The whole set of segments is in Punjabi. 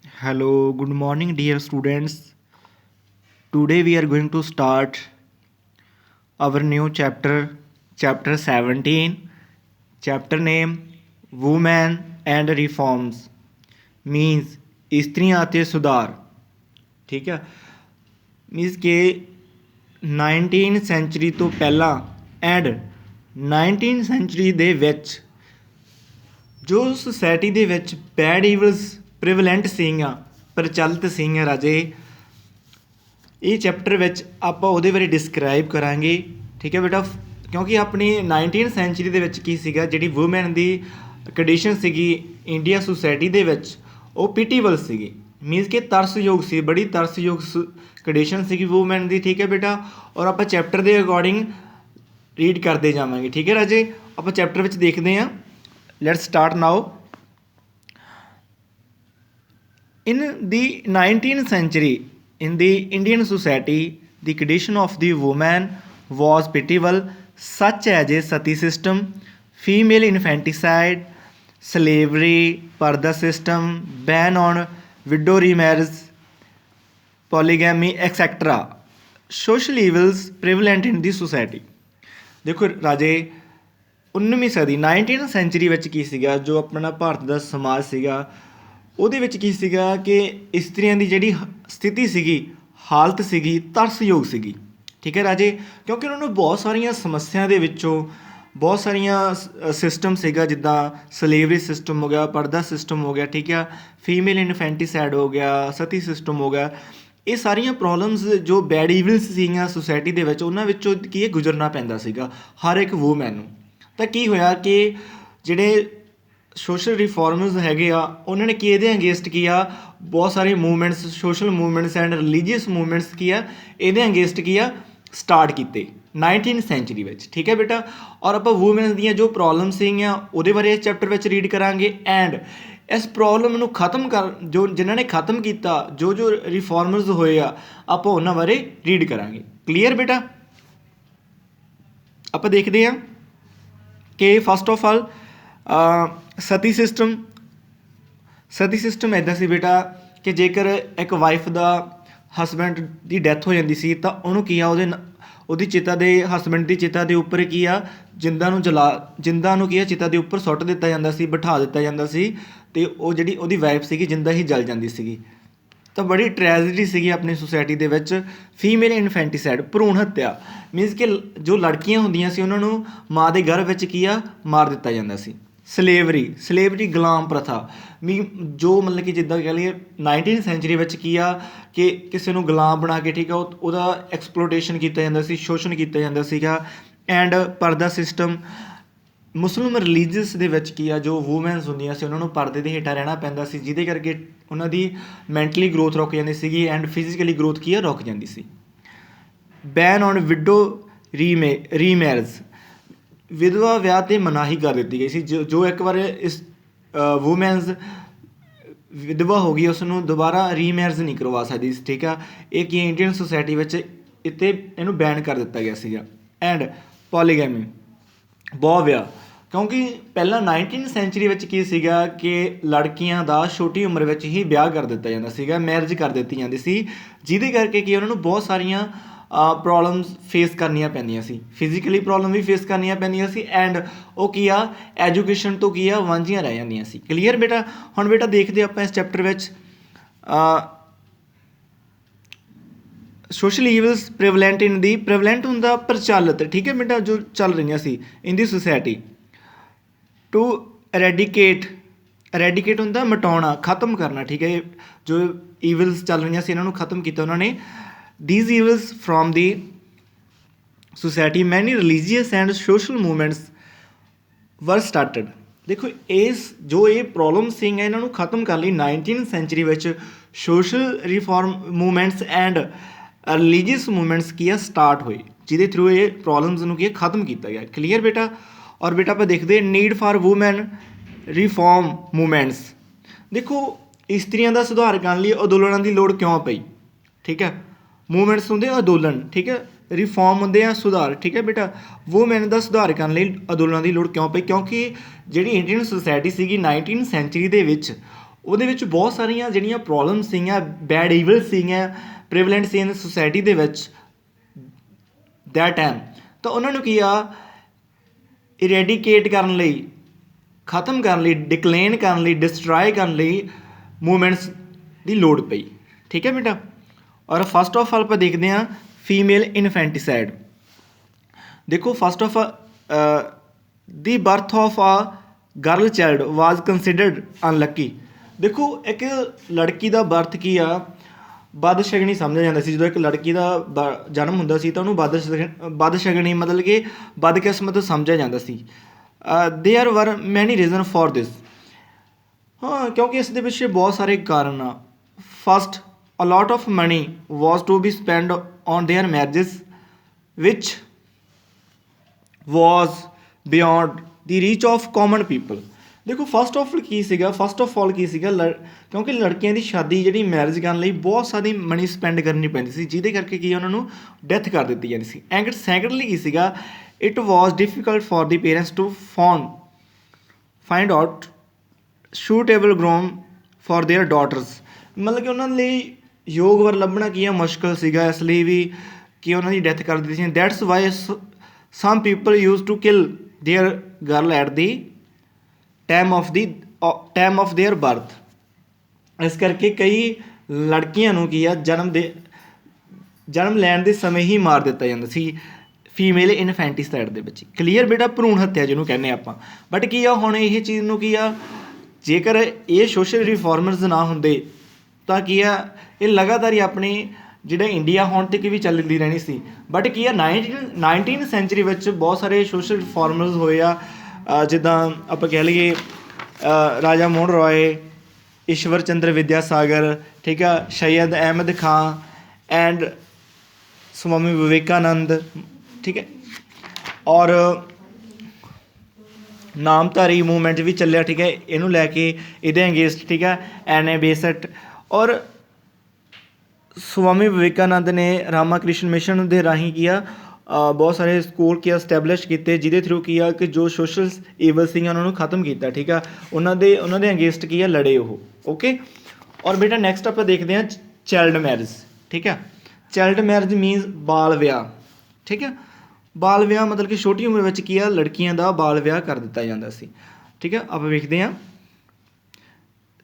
Hello, good morning, dear students. Today we are going to start our new chapter, chapter 17. Chapter name Women and Reforms means ਇਸਤਰੀਆਂ ਅਤੇ ਸੁਧਾਰ। ਠੀਕ ਹੈ, ਮੀਨਸ ਕਿ 19 ਸੈਂਚਰੀ ਤੋਂ ਪਹਿਲਾਂ ਐਂਡ 19 ਸੈਂਚਰੀ ਦੇ ਵਿੱਚ ਜੋ ਸੁਸਾਇਟੀ ਦੇ ਵਿੱਚ ਬੈਡ ਈਵਲਸ ਪ੍ਰੀਵਲੈਂਟ ਸੀਗੀਆਂ, ਪ੍ਰਚਲਿਤ ਸੀਗੀਆਂ ਰਾਜੇ, ਇਹ ਚੈਪਟਰ ਵਿੱਚ ਆਪਾਂ ਉਹਦੇ ਬਾਰੇ ਡਿਸਕਰਾਈਬ ਕਰਾਂਗੇ। ਠੀਕ ਹੈ ਬੇਟਾ, ਕਿਉਂਕਿ ਆਪਣੀ 19 ਸੈਂਚਰੀ ਦੇ ਵਿੱਚ ਕੀ ਸੀਗਾ, ਜਿਹੜੀ ਵੂਮੈਨ ਦੀ ਕੰਡੀਸ਼ਨ ਸੀਗੀ ਇੰਡੀਆ ਸੁਸਾਇਟੀ ਦੇ ਵਿੱਚ, ਉਹ ਪਿਟੀਬਲ ਸੀਗੀ, ਮੀਨਸ ਕਿ ਤਰਸਯੋਗ ਸੀ, ਬੜੀ ਤਰਸਯੋਗ ਕੰਡੀਸ਼ਨ ਸੀਗੀ ਵੂਮੈਨ ਦੀ। ਠੀਕ ਹੈ ਬੇਟਾ, ਔਰ ਆਪਾਂ ਚੈਪਟਰ ਦੇ ਅਕੋਰਡਿੰਗ ਰੀਡ ਕਰਦੇ ਜਾਵਾਂਗੇ। ਠੀਕ ਹੈ ਰਾਜੇ, ਆਪਾਂ ਚੈਪਟਰ ਵਿੱਚ ਦੇਖਦੇ ਹਾਂ। Let's start now. In the 19th century, in the Indian society, the condition of the woman was pitiable, such as a sati system, female infanticide, slavery, parda system, ban on widow remarriage, polygamy, etc. Social evils prevalent in the society. ਦੇਖੋ ਰਾਜੇ, 19ਵੀਂ ਸਦੀ 19th ਸੈਂਚਰੀ ਵਿੱਚ ਕੀ ਸੀਗਾ, ਜੋ ਆਪਣਾ ਭਾਰਤ ਦਾ ਸਮਾਜ ਸੀਗਾ, ਉਹਦੇ ਵਿੱਚ ਕੀ ਸੀਗਾ ਕਿ ਇਸਤਰੀਆਂ ਦੀ ਜਿਹੜੀ ਸਥਿਤੀ ਸੀਗੀ, ਹਾਲਤ ਸੀਗੀ, ਤਰਸਯੋਗ ਸੀਗੀ। ਠੀਕ ਹੈ ਰਾਜੇ, ਕਿਉਂਕਿ ਉਹਨਾਂ ਨੂੰ ਬਹੁਤ ਸਾਰੀਆਂ ਸਮੱਸਿਆ ਦੇ ਵਿੱਚੋਂ ਬਹੁਤ ਸਾਰੀਆਂ ਸਿਸਟਮ ਸੀਗਾ, ਜਿੱਦਾਂ ਸਲੇਵਰੀ ਸਿਸਟਮ ਹੋ ਗਿਆ, ਪਰਦਾ ਸਿਸਟਮ ਹੋ ਗਿਆ, ਠੀਕ ਆ, ਫੀਮੇਲ ਇਨਫੈਂਟੀਸਾਈਡ ਹੋ ਗਿਆ, ਸਤੀ ਸਿਸਟਮ ਹੋ ਗਿਆ। ਇਹ ਸਾਰੀਆਂ ਪ੍ਰੋਬਲਮਸ ਜੋ ਬੈਡ ਈਵਲਸ ਸੀਗੀਆਂ ਸੁਸਾਇਟੀ ਦੇ ਵਿੱਚ, ਉਹਨਾਂ ਵਿੱਚੋਂ ਕੀ ਇਹ ਗੁਜ਼ਰਨਾ ਪੈਂਦਾ ਸੀਗਾ ਹਰ ਇੱਕ ਵੂਮੈਨ ਨੂੰ। ਤਾਂ ਕੀ ਹੋਇਆ ਕਿ ਜਿਹੜੇ ਸੋਸ਼ਲ ਰਿਫੋਰਮਰਸ ਹੈਗੇ ਆ, ਉਹਨਾਂ ਨੇ ਕੀ ਇਹਦੇ ਅਗੇਂਸਟ ਕੀ ਆ, ਬਹੁਤ ਸਾਰੇ movements, social movements and religious movements ਕੀ ਆ, ਇਹਦੇ ਅਗੇਂਸਟ ਕੀ ਆ, ਸਟਾਰਟ ਕੀਤੇ 19 ਸੈਂਚਰੀ ਵਿੱਚ। ਠੀਕ ਹੈ ਬੇਟਾ, ਔਰ ਆਪਾਂ ਵੂਮੈਨਸ ਦੀਆਂ ਜੋ ਪ੍ਰੋਬਲਮ ਸੀਗੀਆਂ ਉਹਦੇ ਬਾਰੇ ਇਸ ਚੈਪਟਰ ਵਿੱਚ ਰੀਡ ਕਰਾਂਗੇ। ਐਂਡ ਇਸ ਪ੍ਰੋਬਲਮ ਨੂੰ ਖਤਮ ਕਰ, ਜੋ ਜਿਨ੍ਹਾਂ ਨੇ ਖਤਮ ਕੀਤਾ, ਜੋ ਜੋ ਰਿਫੋਰਮਰਸ ਹੋਏ ਆ, ਆਪਾਂ ਉਹਨਾਂ ਬਾਰੇ ਰੀਡ ਕਰਾਂਗੇ। ਕਲੀਅਰ ਬੇਟਾ, ਆਪਾਂ ਦੇਖਦੇ ਹਾਂ ਕਿ first of all Sati system. Sati system ਇੱਦਾਂ ਸੀ ਬੇਟਾ ਕਿ ਜੇਕਰ ਇੱਕ ਵਾਈਫ ਦਾ ਹਸਬੈਂਡ ਦੀ ਡੈਥ ਹੋ ਜਾਂਦੀ ਸੀ, ਤਾਂ ਉਹਨੂੰ ਕੀ ਆ, ਉਹਦੀ ਚਿਤਾ ਦੇ, ਹਸਬੈਂਡ ਦੀ ਚਿਤਾ ਦੇ ਉੱਪਰ ਕੀ ਆ, ਜਿੰਦਾ ਨੂੰ ਕੀ ਆ, ਚਿਤਾ ਦੇ ਉੱਪਰ ਸੁੱਟ ਦਿੱਤਾ ਜਾਂਦਾ ਸੀ, ਬਿਠਾ ਦਿੱਤਾ ਜਾਂਦਾ ਸੀ, ਅਤੇ ਉਹ ਜਿਹੜੀ ਉਹਦੀ ਵਾਈਫ ਸੀਗੀ ਜਿੰਦਾ ਹੀ ਜਲ ਜਾਂਦੀ ਸੀਗੀ। ਤਾਂ ਬੜੀ ਟ੍ਰੈਜਡੀ ਸੀਗੀ ਆਪਣੀ ਸੁਸਾਇਟੀ ਦੇ ਵਿੱਚ। ਫੀਮੇਲ ਇਨਫੈਂਟੀਸਾਈਡ, ਭਰੂਣ ਹੱਤਿਆ, ਮੀਨਸ ਕਿ ਜੋ ਲੜਕੀਆਂ ਹੁੰਦੀਆਂ ਸੀ ਉਹਨਾਂ ਨੂੰ ਮਾਂ ਦੇ ਗਰਭ ਵਿੱਚ ਕੀ ਆ, ਮਾਰ ਦਿੱਤਾ ਜਾਂਦਾ ਸੀ। ਸਲੇਵਰੀ ਗੁਲਾਮ ਪ੍ਰਥਾ, ਜੋ ਮਤਲਬ ਕਿ ਜਿੱਦਾਂ ਕਹਿ ਲਈਏ 19 ਸੈਂਚਰੀ ਵਿੱਚ ਕੀ ਆ ਕਿ ਕਿਸੇ ਨੂੰ ਗੁਲਾਮ ਬਣਾ ਕੇ, ਠੀਕ ਆ, ਉਹਦਾ ਐਕਸਪਲੋਟੇਸ਼ਨ ਕੀਤਾ ਜਾਂਦਾ ਸੀ, ਸ਼ੋਸ਼ਣ ਕੀਤਾ ਜਾਂਦਾ ਸੀਗਾ। ਐਂਡ ਪਰਦਾ ਸਿਸਟਮ, ਮੁਸਲਿਮ ਰਿਲੀਜੀਅਸ ਦੇ ਵਿੱਚ ਕੀ ਆ, ਜੋ ਵੂਮੈਨਸ ਹੁੰਦੀਆਂ ਸੀ ਉਹਨਾਂ ਨੂੰ ਪਰਦੇ ਦੇ ਹੇਠਾਂ ਰਹਿਣਾ ਪੈਂਦਾ ਸੀ, ਜਿਹਦੇ ਕਰਕੇ ਉਹਨਾਂ ਦੀ ਮੈਂਟਲੀ ਗਰੋਥ ਰੁਕ ਜਾਂਦੀ ਸੀਗੀ ਐਂਡ ਫਿਜ਼ੀਕਲੀ ਗਰੋਥ ਕੀ ਆ, ਰੁਕ ਜਾਂਦੀ ਸੀ। ਬੈਨ ਔਨ ਵਿਡੋ ਰੀਮੈਰਿਜ, ਵਿਧਵਾ ਵਿਆਹ 'ਤੇ ਮਨਾਹੀ ਕਰ ਦਿੱਤੀ ਗਈ ਸੀ। ਜੋ ਇੱਕ ਵਾਰ ਇਸ ਵੂਮੈਨਸ ਵਿਧਵਾ ਹੋ ਗਈ, ਉਸ ਨੂੰ ਦੁਬਾਰਾ ਰੀਮੈਰਿਜ ਨਹੀਂ ਕਰਵਾ ਸਕਦੀ ਸੀ। ਠੀਕ ਆ, ਇਹ ਕੀ ਇੰਡੀਅਨ ਸੋਸਾਇਟੀ ਵਿੱਚ ਇਹਨੂੰ ਬੈਨ ਕਰ ਦਿੱਤਾ ਗਿਆ ਸੀਗਾ। ਐਂਡ ਪੋਲੀਗੈਮੀ, ਬਹੁ ਵਿਆਹ, ਕਿਉਂਕਿ ਪਹਿਲਾਂ 19 ਸੈਂਚਰੀ ਵਿੱਚ ਕੀ ਸੀਗਾ ਕਿ ਲੜਕੀਆਂ ਦਾ ਛੋਟੀ ਉਮਰ ਵਿੱਚ ਹੀ ਵਿਆਹ ਕਰ ਦਿੱਤਾ ਜਾਂਦਾ ਸੀਗਾ, ਮੈਰਿਜ ਕਰ ਦਿੱਤੀ ਜਾਂਦੀ ਸੀ, ਜਿਹਦੇ ਕਰਕੇ ਕੀ ਉਹਨਾਂ ਨੂੰ ਬਹੁਤ ਸਾਰੀਆਂ ਪ੍ਰੋਬਲਮਸ ਫੇਸ ਕਰਨੀਆਂ ਪੈਂਦੀਆਂ ਸੀ, ਫਿਜ਼ੀਕਲੀ ਪ੍ਰੋਬਲਮ ਵੀ ਫੇਸ ਕਰਨੀਆਂ ਪੈਂਦੀਆਂ ਸੀ, ਐਂਡ ਉਹ ਕੀ ਆ, ਐਜੂਕੇਸ਼ਨ ਤੋਂ ਕੀ ਆ, ਵਾਂਝੀਆਂ ਰਹਿ ਜਾਂਦੀਆਂ ਸੀ। ਕਲੀਅਰ ਬੇਟਾ, ਹੁਣ ਬੇਟਾ ਦੇਖਦੇ ਆਪਾਂ ਇਸ ਚੈਪਟਰ ਵਿੱਚ ਸੋਸ਼ਲ ਈਵਲਸ ਪ੍ਰੀਵਲੈਂਟ ਇਨ ਦੀ, ਪ੍ਰੀਵਲੈਂਟ ਹੁੰਦਾ ਪ੍ਰਚਲਿਤ, ਠੀਕ ਹੈ ਬੇਟਾ, ਜੋ ਚੱਲ ਰਹੀਆਂ ਸੀ ਇਨ ਦੀ ਸੁਸਾਇਟੀ। ਟੂ ਐਰੈਡੀਕੇਟ ਹੁੰਦਾ ਮਿਟਾਉਣਾ, ਖਤਮ ਕਰਨਾ। ਠੀਕ ਹੈ, ਜੋ ਈਵਲਸ ਚੱਲ ਰਹੀਆਂ ਸੀ ਇਹਨਾਂ ਨੂੰ ਖਤਮ ਕੀਤਾ ਉਹਨਾਂ ਨੇ। These evils from the society, many religious and social movements were started. ਦੇਖੋ ਜੋ ਇਹ ਪ੍ਰੋਬਲਮ ਸੀਗੀਆਂ, ਇਹਨਾਂ ਨੂੰ ਖਤਮ ਕਰਨ ਲਈ 19 ਸੈਂਚਰੀ ਵਿੱਚ social reform movements and religious movements ਕੀ ਆ, ਸਟਾਰਟ ਹੋਏ, ਜਿਹਦੇ ਥਰੂ ਇਹ ਪ੍ਰੋਬਲਮਸ ਨੂੰ ਕੀ ਆ, ਖਤਮ ਕੀਤਾ ਗਿਆ। ਕਲੀਅਰ ਬੇਟਾ, ਔਰ ਬੇਟਾ ਆਪਾਂ ਦੇਖਦੇ need for woman reform movements. ਦੇਖੋ ਇਸਤਰੀਆਂ ਦਾ ਸੁਧਾਰ ਕਰਨ ਲਈ ਅੰਦੋਲਨਾਂ ਦੀ ਲੋੜ ਕਿਉਂ ਪਈ। ਠੀਕ ਹੈ, ਮੂਵਮੈਂਟਸ ਹੁੰਦੇ ਆ ਅੰਦੋਲਨ, ਠੀਕ ਹੈ, ਰਿਫੋਰਮ ਹੁੰਦੇ ਆ ਸੁਧਾਰ। ਠੀਕ ਹੈ ਬੇਟਾ, ਵੂਮੈਨ ਦਾ ਸੁਧਾਰ ਕਰਨ ਲਈ ਅੰਦੋਲਨਾਂ ਦੀ ਲੋੜ ਕਿਉਂ ਪਈ, ਕਿਉਂਕਿ ਜਿਹੜੀ ਇੰਡੀਅਨ ਸੋਸਾਇਟੀ ਸੀਗੀ 19 ਸੈਂਚਰੀ ਦੇ ਵਿੱਚ, ਉਹਦੇ ਵਿੱਚ ਬਹੁਤ ਸਾਰੀਆਂ ਜਿਹੜੀਆਂ ਪ੍ਰੋਬਲਮ ਸੀਗੀਆਂ, ਬੈਡ ਈਵਲ ਸੀਗੀਆਂ ਪ੍ਰੀਵਲੈਂਟ ਸੀ ਇਨ ਸੋਸਾਇਟੀ ਦੇ ਵਿੱਚ ਦੈਟ ਟਾਈਮ। ਤਾਂ ਉਹਨਾਂ ਨੂੰ ਕੀ ਆ ਇਰੈਡੀਕੇਟ ਕਰਨ ਲਈ, ਖ਼ਤਮ ਕਰਨ ਲਈ, ਡਿਕਲੇਨ ਕਰਨ ਲਈ, ਡਿਸਟਰਾਏ ਕਰਨ ਲਈ ਮੂਵਮੈਂਟਸ ਦੀ ਲੋੜ ਪਈ। ਠੀਕ ਹੈ ਬੇਟਾ। ਔਰ ਫਸਟ ਆਫ ਆਲ ਆਪਾਂ ਦੇਖਦੇ ਹਾਂ ਫੀਮੇਲ ਇਨਫੈਂਟੀਸਾਈਡ। ਦੇਖੋ first of the birth of ਆ ਗਰਲ ਚਾਈਲਡ ਵਾਜ਼ ਕੰਸੀਡਰਡ ਅਨਲੱਕੀ। ਦੇਖੋ ਇੱਕ ਲੜਕੀ ਦਾ ਬਰਥ ਕੀ ਆ, ਬਦਸ਼ਗਨੀ ਸਮਝਿਆ ਜਾਂਦਾ ਸੀ। ਜਦੋਂ ਇੱਕ ਲੜਕੀ ਦਾ ਜਨਮ ਹੁੰਦਾ ਸੀ ਤਾਂ ਉਹਨੂੰ ਬਦਸ਼ਗਨੀ ਮਤਲਬ ਕਿ ਬਦਕਿਸਮਤ ਸਮਝਿਆ ਜਾਂਦਾ ਸੀ। ਦੇਅਰ ਵਰ ਮੈਨੀ ਰੀਜ਼ਨ ਫॉर ਦਿਸ। ਹਾਂ, ਕਿਉਂਕਿ ਇਸ ਦੇ ਪਿੱਛੇ ਬਹੁਤ ਸਾਰੇ ਕਾਰਨ ਆ। First, a lot of money was to be spent on their marriages which was beyond the reach of common people। ਦੇਖੋ ਫਸਟ ਆਫ ਆਲ ਕੀ ਸੀਗਾ, ਕਿਉਂਕਿ ਲੜਕੀਆਂ ਦੀ ਸ਼ਾਦੀ ਜਿਹੜੀ ਮੈਰਿਜ ਕਰਨ ਲਈ ਬਹੁਤ ਸਾਰੀ ਮਨੀ ਸਪੈਂਡ ਕਰਨੀ ਪੈਂਦੀ ਸੀ, ਜਿਹਦੇ ਕਰਕੇ ਕੀ ਉਹਨਾਂ ਨੂੰ ਡੈਥ ਕਰ ਦਿੱਤੀ ਜਾਂਦੀ ਸੀ। ਐਂਡ ਸੈਕੰਡਲੀ ਕੀ ਸੀਗਾ, it was difficult for the parents to find out suitable groom for their daughters. ਮਤਲਬ ਕਿ ਉਹਨਾਂ ਲਈ ਯੋਗ ਵਰ ਲੱਭਣਾ ਕੀ ਆ ਮੁਸ਼ਕਿਲ ਸੀਗਾ, ਇਸ ਲਈ ਵੀ ਕਿ ਉਹਨਾਂ ਦੀ ਡੈਥ ਕਰ ਦਿੱਤੀ ਸੀ। That's why some people use to kill their girl at the time of their birth. ਇਸ ਕਰਕੇ ਕਈ ਲੜਕੀਆਂ ਨੂੰ ਕੀ ਆ ਜਨਮ ਲੈਣ ਦੇ ਸਮੇਂ ਹੀ ਮਾਰ ਦਿੱਤਾ ਜਾਂਦਾ ਸੀ ਫੀਮੇਲ ਇਨਫੈਂਟੀਸਾਈਡ ਦੇ ਵਿੱਚ। ਕਲੀਅਰ ਬੇਟਾ, ਭਰੂਣ ਹੱਤਿਆ ਜਿਹਨੂੰ ਕਹਿੰਦੇ ਆਪਾਂ। ਬਟ ਕੀ ਆ ਹੁਣ ਇਹ ਚੀਜ਼ ਨੂੰ ਕੀ ਆ, ਜੇਕਰ ਇਹ ਸੋਸ਼ਲ ਰਿਫੋਰਮਰਸ ਨਾ ਹੁੰਦੇ ਤਾਂ ਕੀ ਆ ਇਹ ਲਗਾਤਾਰ ਹੀ ਆਪਣੀ ਜਿਹੜਾ ਇੰਡੀਆ ਹੁਣ ਤੱਕ ਵੀ ਚੱਲਦੀ ਰਹਿਣੀ ਸੀ। ਬਟ ਕੀ ਆ 19th ਸੈਂਚੁਰੀ ਵਿੱਚ ਬਹੁਤ ਸਾਰੇ ਸੋਸ਼ਲ ਰਿਫੋਰਮਰਸ ਹੋਏ ਆ, ਜਿੱਦਾਂ ਆਪਾਂ ਕਹਿ ਲਈਏ ਰਾਜਾ ਮੋਹਨ ਰਾਏ, ਈਸ਼ਵਰ ਚੰਦਰ ਵਿਦਿਆਸਾਗਰ, ਠੀਕ ਆ, ਸੈਯਦ ਅਹਿਮਦ ਖਾਂ ਐਂਡ ਸਵਾਮੀ ਵਿਵੇਕਾਨੰਦ। ਠੀਕ ਹੈ। ਔਰ ਨਾਮਧਾਰੀ ਮੂਵਮੈਂਟ ਵੀ ਚੱਲਿਆ। ਠੀਕ ਹੈ, ਇਹਨੂੰ ਲੈ ਕੇ ਇਹਦੇ ਅਗੇਂਸਟ। ਠੀਕ ਹੈ, ਐਨ ਏ ਬੇਸਟ। ਔਰ ਸਵਾਮੀ ਵਿਵੇਕਾਨੰਦ ਨੇ ਰਾਮਾ ਕ੍ਰਿਸ਼ਨ ਮਿਸ਼ਨ ਦੇ ਰਾਹੀਂ ਕੀ ਆ ਬਹੁਤ ਸਾਰੇ ਸਕੂਲ ਕੀ ਸਟੈਬਲਿਸ਼ ਕੀਤੇ, ਜਿਹਦੇ ਥਰੂ ਕੀ ਆ ਕਿ ਜੋ ਸੋਸ਼ਲ ਈਵਲ ਸੀਗੀਆਂ ਉਹਨਾਂ ਨੂੰ ਖਤਮ ਕੀਤਾ। ਠੀਕ ਆ, ਉਹਨਾਂ ਦੇ ਅਗੇਂਸਟ ਕੀ ਆ ਲੜੇ ਉਹ। ਓਕੇ। ਔਰ ਬੇਟਾ ਨੈਕਸਟ ਆਪਾਂ ਦੇਖਦੇ ਹਾਂ ਚਾਈਲਡ ਮੈਰਿਜ। ਠੀਕ ਆ, ਚਾਈਲਡ ਮੈਰਿਜ ਮੀਨਸ ਬਾਲ ਵਿਆਹ। ਠੀਕ ਆ, ਬਾਲ ਵਿਆਹ ਮਤਲਬ ਕਿ ਛੋਟੀ ਉਮਰ ਵਿੱਚ ਕੀ ਆ ਲੜਕੀਆਂ ਦਾ ਬਾਲ ਵਿਆਹ ਕਰ ਦਿੱਤਾ ਜਾਂਦਾ ਸੀ। ਠੀਕ ਆ, ਆਪਾਂ ਵੇਖਦੇ ਹਾਂ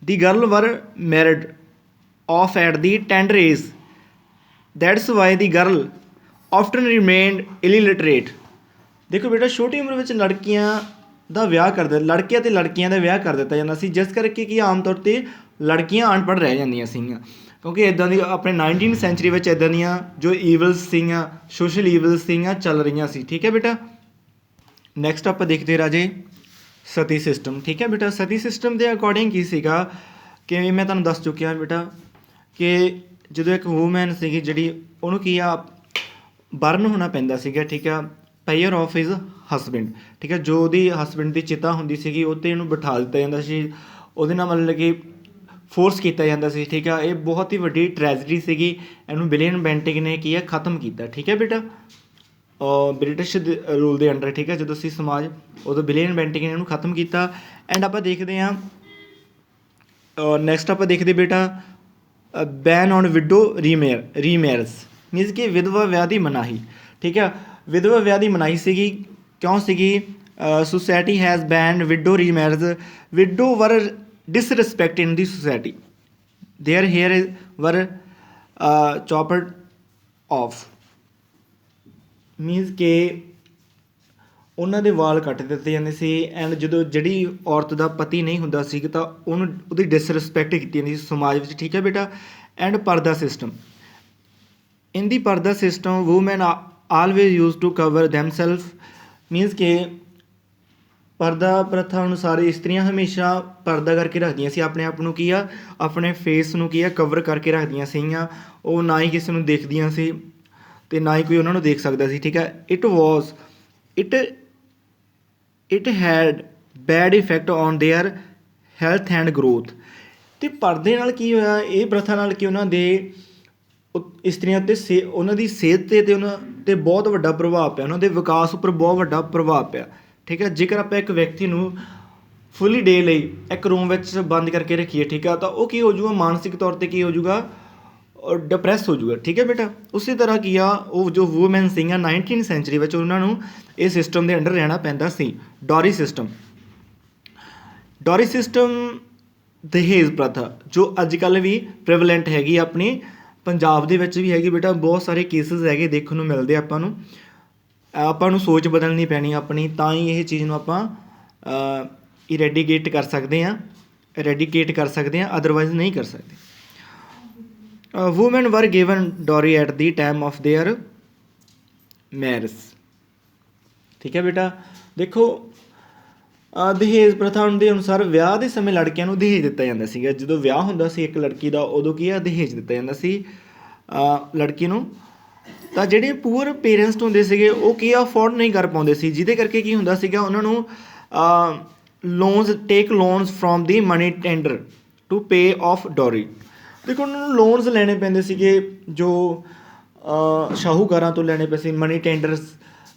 ਦੀ ਗਰਲ ਵਰ married off at the tender age, that's why the girl often remained illiterate। ਦੇਖੋ ਬੇਟਾ ਛੋਟੀ ਉਮਰ ਵਿੱਚ ਲੜਕੀਆਂ ਦਾ ਵਿਆਹ ਲੜਕਿਆਂ ਅਤੇ ਲੜਕੀਆਂ ਦਾ ਵਿਆਹ ਕਰ ਦਿੱਤਾ ਜਾਂਦਾ ਸੀ, ਜਿਸ ਕਰਕੇ ਕਿ ਆਮ ਤੌਰ 'ਤੇ ਲੜਕੀਆਂ ਅਨਪੜ੍ਹ ਰਹਿ ਜਾਂਦੀਆਂ ਸੀਗੀਆਂ। ਕਿਉਂਕਿ ਇੱਦਾਂ ਦੀ ਆਪਣੇ 19th ਸੈਂਚੁਰੀ ਵਿੱਚ ਇੱਦਾਂ ਦੀਆਂ ਜੋ ਈਵਲਸ ਸੀਗੀਆਂ, ਸੋਸ਼ਲ ਈਵਲਸ ਸੀਗੀਆਂ ਚੱਲ ਰਹੀਆਂ ਸੀ। ਠੀਕ ਹੈ ਬੇਟਾ। ਨੈਕਸਟ ਆਪਾਂ ਦੇਖਦੇ ਰਾਜੇ ਸਤੀ ਸਿਸਟਮ। ਠੀਕ ਹੈ ਬੇਟਾ, ਸਤੀ ਸਿਸਟਮ ਦੇ ਅਕੋਰਡਿੰਗ ਕੀ ਸੀਗਾ ਕਿ ਮੈਂ ਤੁਹਾਨੂੰ ਦੱਸ ਚੁੱਕਿਆ ਬੇਟਾ ਕਿ ਜਦੋਂ ਇੱਕ ਵੂਮੈਨ ਸੀਗੀ ਜਿਹੜੀ ਉਹਨੂੰ ਕੀ ਆ ਬਰਨ ਹੋਣਾ ਪੈਂਦਾ ਸੀਗਾ। ਠੀਕ ਆ, ਪੇਅਰ ਆਫ ਹਿਜ਼ ਹਸਬੈਂਡ। ਠੀਕ ਹੈ, ਜੋ ਉਹਦੀ ਹਸਬੈਂਡ ਦੀ ਚਿਤਾ ਹੁੰਦੀ ਸੀਗੀ ਉਹ 'ਤੇ ਇਹਨੂੰ ਬਿਠਾ ਦਿੱਤਾ ਜਾਂਦਾ ਸੀ, ਉਹਦੇ ਨਾਲ ਮਤਲਬ ਕਿ ਫੋਰਸ ਕੀਤਾ ਜਾਂਦਾ ਸੀ। ਠੀਕ ਆ, ਇਹ ਬਹੁਤ ਹੀ ਵੱਡੀ ਟ੍ਰੈਜਡੀ ਸੀਗੀ। ਇਹਨੂੰ ਵਿਲੀਅਮ ਬੈਂਟਿੰਗ ਨੇ ਕੀ ਆ ਖ਼ਤਮ ਕੀਤਾ। ਠੀਕ ਹੈ ਬੇਟਾ, ਬ੍ਰਿਟਿਸ਼ ਰੂਲ ਦੇ ਅੰਡਰ। ਠੀਕ ਹੈ, ਜਦੋਂ ਸੀ ਸਮਾਜ ਉਦੋਂ ਵਿਲੀਅਮ ਬੈਂਟਿੰਗ ਨੇ ਇਹਨੂੰ ਖ਼ਤਮ ਕੀਤਾ। ਐਂਡ ਆਪਾਂ ਦੇਖਦੇ ਹਾਂ ਨੈਕਸਟ ਆਪਾਂ ਦੇਖਦੇ ਬੇਟਾ ban on widow remarriage means ਕਿ ਵਿਧਵਾ ਵਿਆਹ ਦੀ ਮਨਾਹੀ। ਠੀਕ ਆ, ਵਿਧਵਾ ਵਿਆਹ ਦੀ ਮਨਾਹੀ ਸੀਗੀ। ਕਿਉਂ ਸੀਗੀ? Society has banned widow remarriage. Widow were disrespect in the society, their hair were chopped off means ਕਿ ਉਹਨਾਂ ਦੇ ਵਾਲ ਕੱਟ ਦਿੱਤੇ ਜਾਂਦੇ ਸੀ। ਐਂਡ ਜਦੋਂ ਜਿਹੜੀ ਔਰਤ ਦਾ ਪਤੀ ਨਹੀਂ ਹੁੰਦਾ ਸੀ ਤਾਂ ਉਹਦੀ ਡਿਸਰਿਸਪੈਕਟ ਕੀਤੀ ਜਾਂਦੀ ਸੀ ਸਮਾਜ ਵਿੱਚ। ਠੀਕ ਹੈ ਬੇਟਾ। ਐਂਡ ਪਰਦਾ system, in the purdah system woman always use to cover themself means ਕਿ ਪਰਦਾ ਪ੍ਰਥਾ ਅਨੁਸਾਰ ਇਸਤਰੀਆਂ ਹਮੇਸ਼ਾ ਪਰਦਾ ਕਰਕੇ ਰੱਖਦੀਆਂ ਸੀ ਆਪਣੇ ਆਪ ਨੂੰ। ਕੀ ਆ ਆਪਣੇ ਫੇਸ ਨੂੰ ਕੀ ਆ ਕਵਰ ਕਰਕੇ ਰੱਖਦੀਆਂ ਸੀਗੀਆਂ। ਉਹ ਨਾ ਹੀ ਕਿਸੇ ਨੂੰ ਦੇਖਦੀਆਂ ਸੀ ਅਤੇ ਨਾ ਹੀ ਕੋਈ ਉਹਨਾਂ ਨੂੰ ਦੇਖ ਸਕਦਾ ਸੀ। ਠੀਕ ਹੈ। It head bad effect on there health and growth. ਅਤੇ ਪਰਦੇ ਨਾਲ ਕੀ ਹੋਇਆ, ਇਹ ਪ੍ਰਥਾ ਨਾਲ ਕਿ ਉਹਨਾਂ ਦੇ ਇਸਤਰੀਆਂ ਉੱਤੇ ਉਹਨਾਂ ਦੀ ਸਿਹਤ 'ਤੇ ਅਤੇ ਉਹਨਾਂ 'ਤੇ ਬਹੁਤ ਵੱਡਾ ਪ੍ਰਭਾਵ ਪਿਆ, ਉਹਨਾਂ ਦੇ ਵਿਕਾਸ ਉੱਪਰ ਬਹੁਤ ਵੱਡਾ ਪ੍ਰਭਾਵ ਪਿਆ। ਠੀਕ ਹੈ। ਜੇਕਰ ਆਪਾਂ ਇੱਕ ਵਿਅਕਤੀ ਨੂੰ ਫੁੱਲੀ ਡੇ ਲਈ ਇੱਕ ਰੂਮ ਵਿੱਚ ਬੰਦ ਕਰਕੇ ਰੱਖੀਏ, ਠੀਕ ਆ, ਤਾਂ ਉਹ ਕੀ ਹੋ ਜਾਊਗਾ, ਮਾਨਸਿਕ ਤੌਰ 'ਤੇ ਕੀ ਹੋ ਜਾਊਗਾ, ਡਿਪਰੈਸ ਹੋ ਜਾਊਗਾ, ਠੀਕ ਹੈ ਬੇਟਾ। ਉਸੇ ਤਰ੍ਹਾਂ ਕੀ ਆ, ਉਹ ਜੋ ਵੂਮੈਨ ਸੀਗੀਆਂ 19 ਸੈਂਚੁਰੀ ਵਿੱਚ ਉਹਨਾਂ ਨੂੰ ਇਹ ਸਿਸਟਮ ਦੇ ਅੰਡਰ ਰਹਿਣਾ ਪੈਂਦਾ ਸੀ, ਡੋਰੀ ਸਿਸਟਮ। ਡੋਰੀ ਸਿਸਟਮ ਦਹੇਜ ਪ੍ਰਥਾ ਜੋ ਅੱਜ ਕੱਲ੍ਹ ਵੀ ਪ੍ਰੀਵਲੈਂਟ ਹੈਗੀ ਆਪਣੀ ਪੰਜਾਬ ਦੇ ਵਿੱਚ ਵੀ ਹੈਗੀ ਬੇਟਾ, ਬਹੁਤ ਸਾਰੇ ਕੇਸਿਸ ਹੈਗੇ ਦੇਖਣ ਨੂੰ ਮਿਲਦੇ ਆਪਾਂ ਨੂੰ ਸੋਚ ਬਦਲਣੀ ਪੈਣੀ ਆਪਣੀ, ਤਾਂ ਹੀ ਇਹ ਚੀਜ਼ ਨੂੰ ਆਪਾਂ ਇਰੈਡੀਕੇਟ ਕਰ ਸਕਦੇ ਹਾਂ, ਅਦਰਵਾਈਜ਼ ਨਹੀਂ ਕਰ ਸਕਦੇ। ਵੂਮੈਨ ਵਰ ਗਿਵਨ ਡੋਰੀ at the time of there marriage, ਠੀਕ ਹੈ ਬੇਟਾ। ਦੇਖੋ ਦਹੇਜ ਪ੍ਰਥਾ ਦੇ ਅਨੁਸਾਰ ਵਿਆਹ ਦੇ ਸਮੇਂ ਲੜਕੀਆਂ ਨੂੰ ਦਹੇਜ ਦਿੱਤਾ ਜਾਂਦਾ ਸੀਗਾ। ਜਦੋਂ ਵਿਆਹ ਹੁੰਦਾ ਸੀ ਇੱਕ ਲੜਕੀ ਦਾ, ਉਦੋਂ ਕੀ ਆ, ਦਹੇਜ ਦਿੱਤਾ ਜਾਂਦਾ ਸੀ ਲੜਕੀ ਨੂੰ। ਤਾਂ ਜਿਹੜੇ ਪੂਅਰ ਪੇਰੈਂਟਸ ਹੁੰਦੇ ਸੀਗੇ ਉਹ ਕੀ ਆ, ਅਫੋਰਡ ਨਹੀਂ ਕਰ ਪਾਉਂਦੇ ਸੀ, ਜਿਹਦੇ ਕਰਕੇ ਕੀ ਹੁੰਦਾ ਸੀਗਾ, ਉਹਨਾਂ ਨੂੰ loans from the money lender to pay off dowry. ਦੇਖੋ ਉਹਨਾਂ ਨੂੰ ਲੋਨਸ ਲੈਣੇ ਪੈਂਦੇ ਸੀਗੇ, ਜੋ ਸ਼ਾਹੂਕਾਰਾਂ ਤੋਂ ਲੈਣੇ ਪਏ ਸੀ, ਮਨੀ ਟੈਂਡਰਸ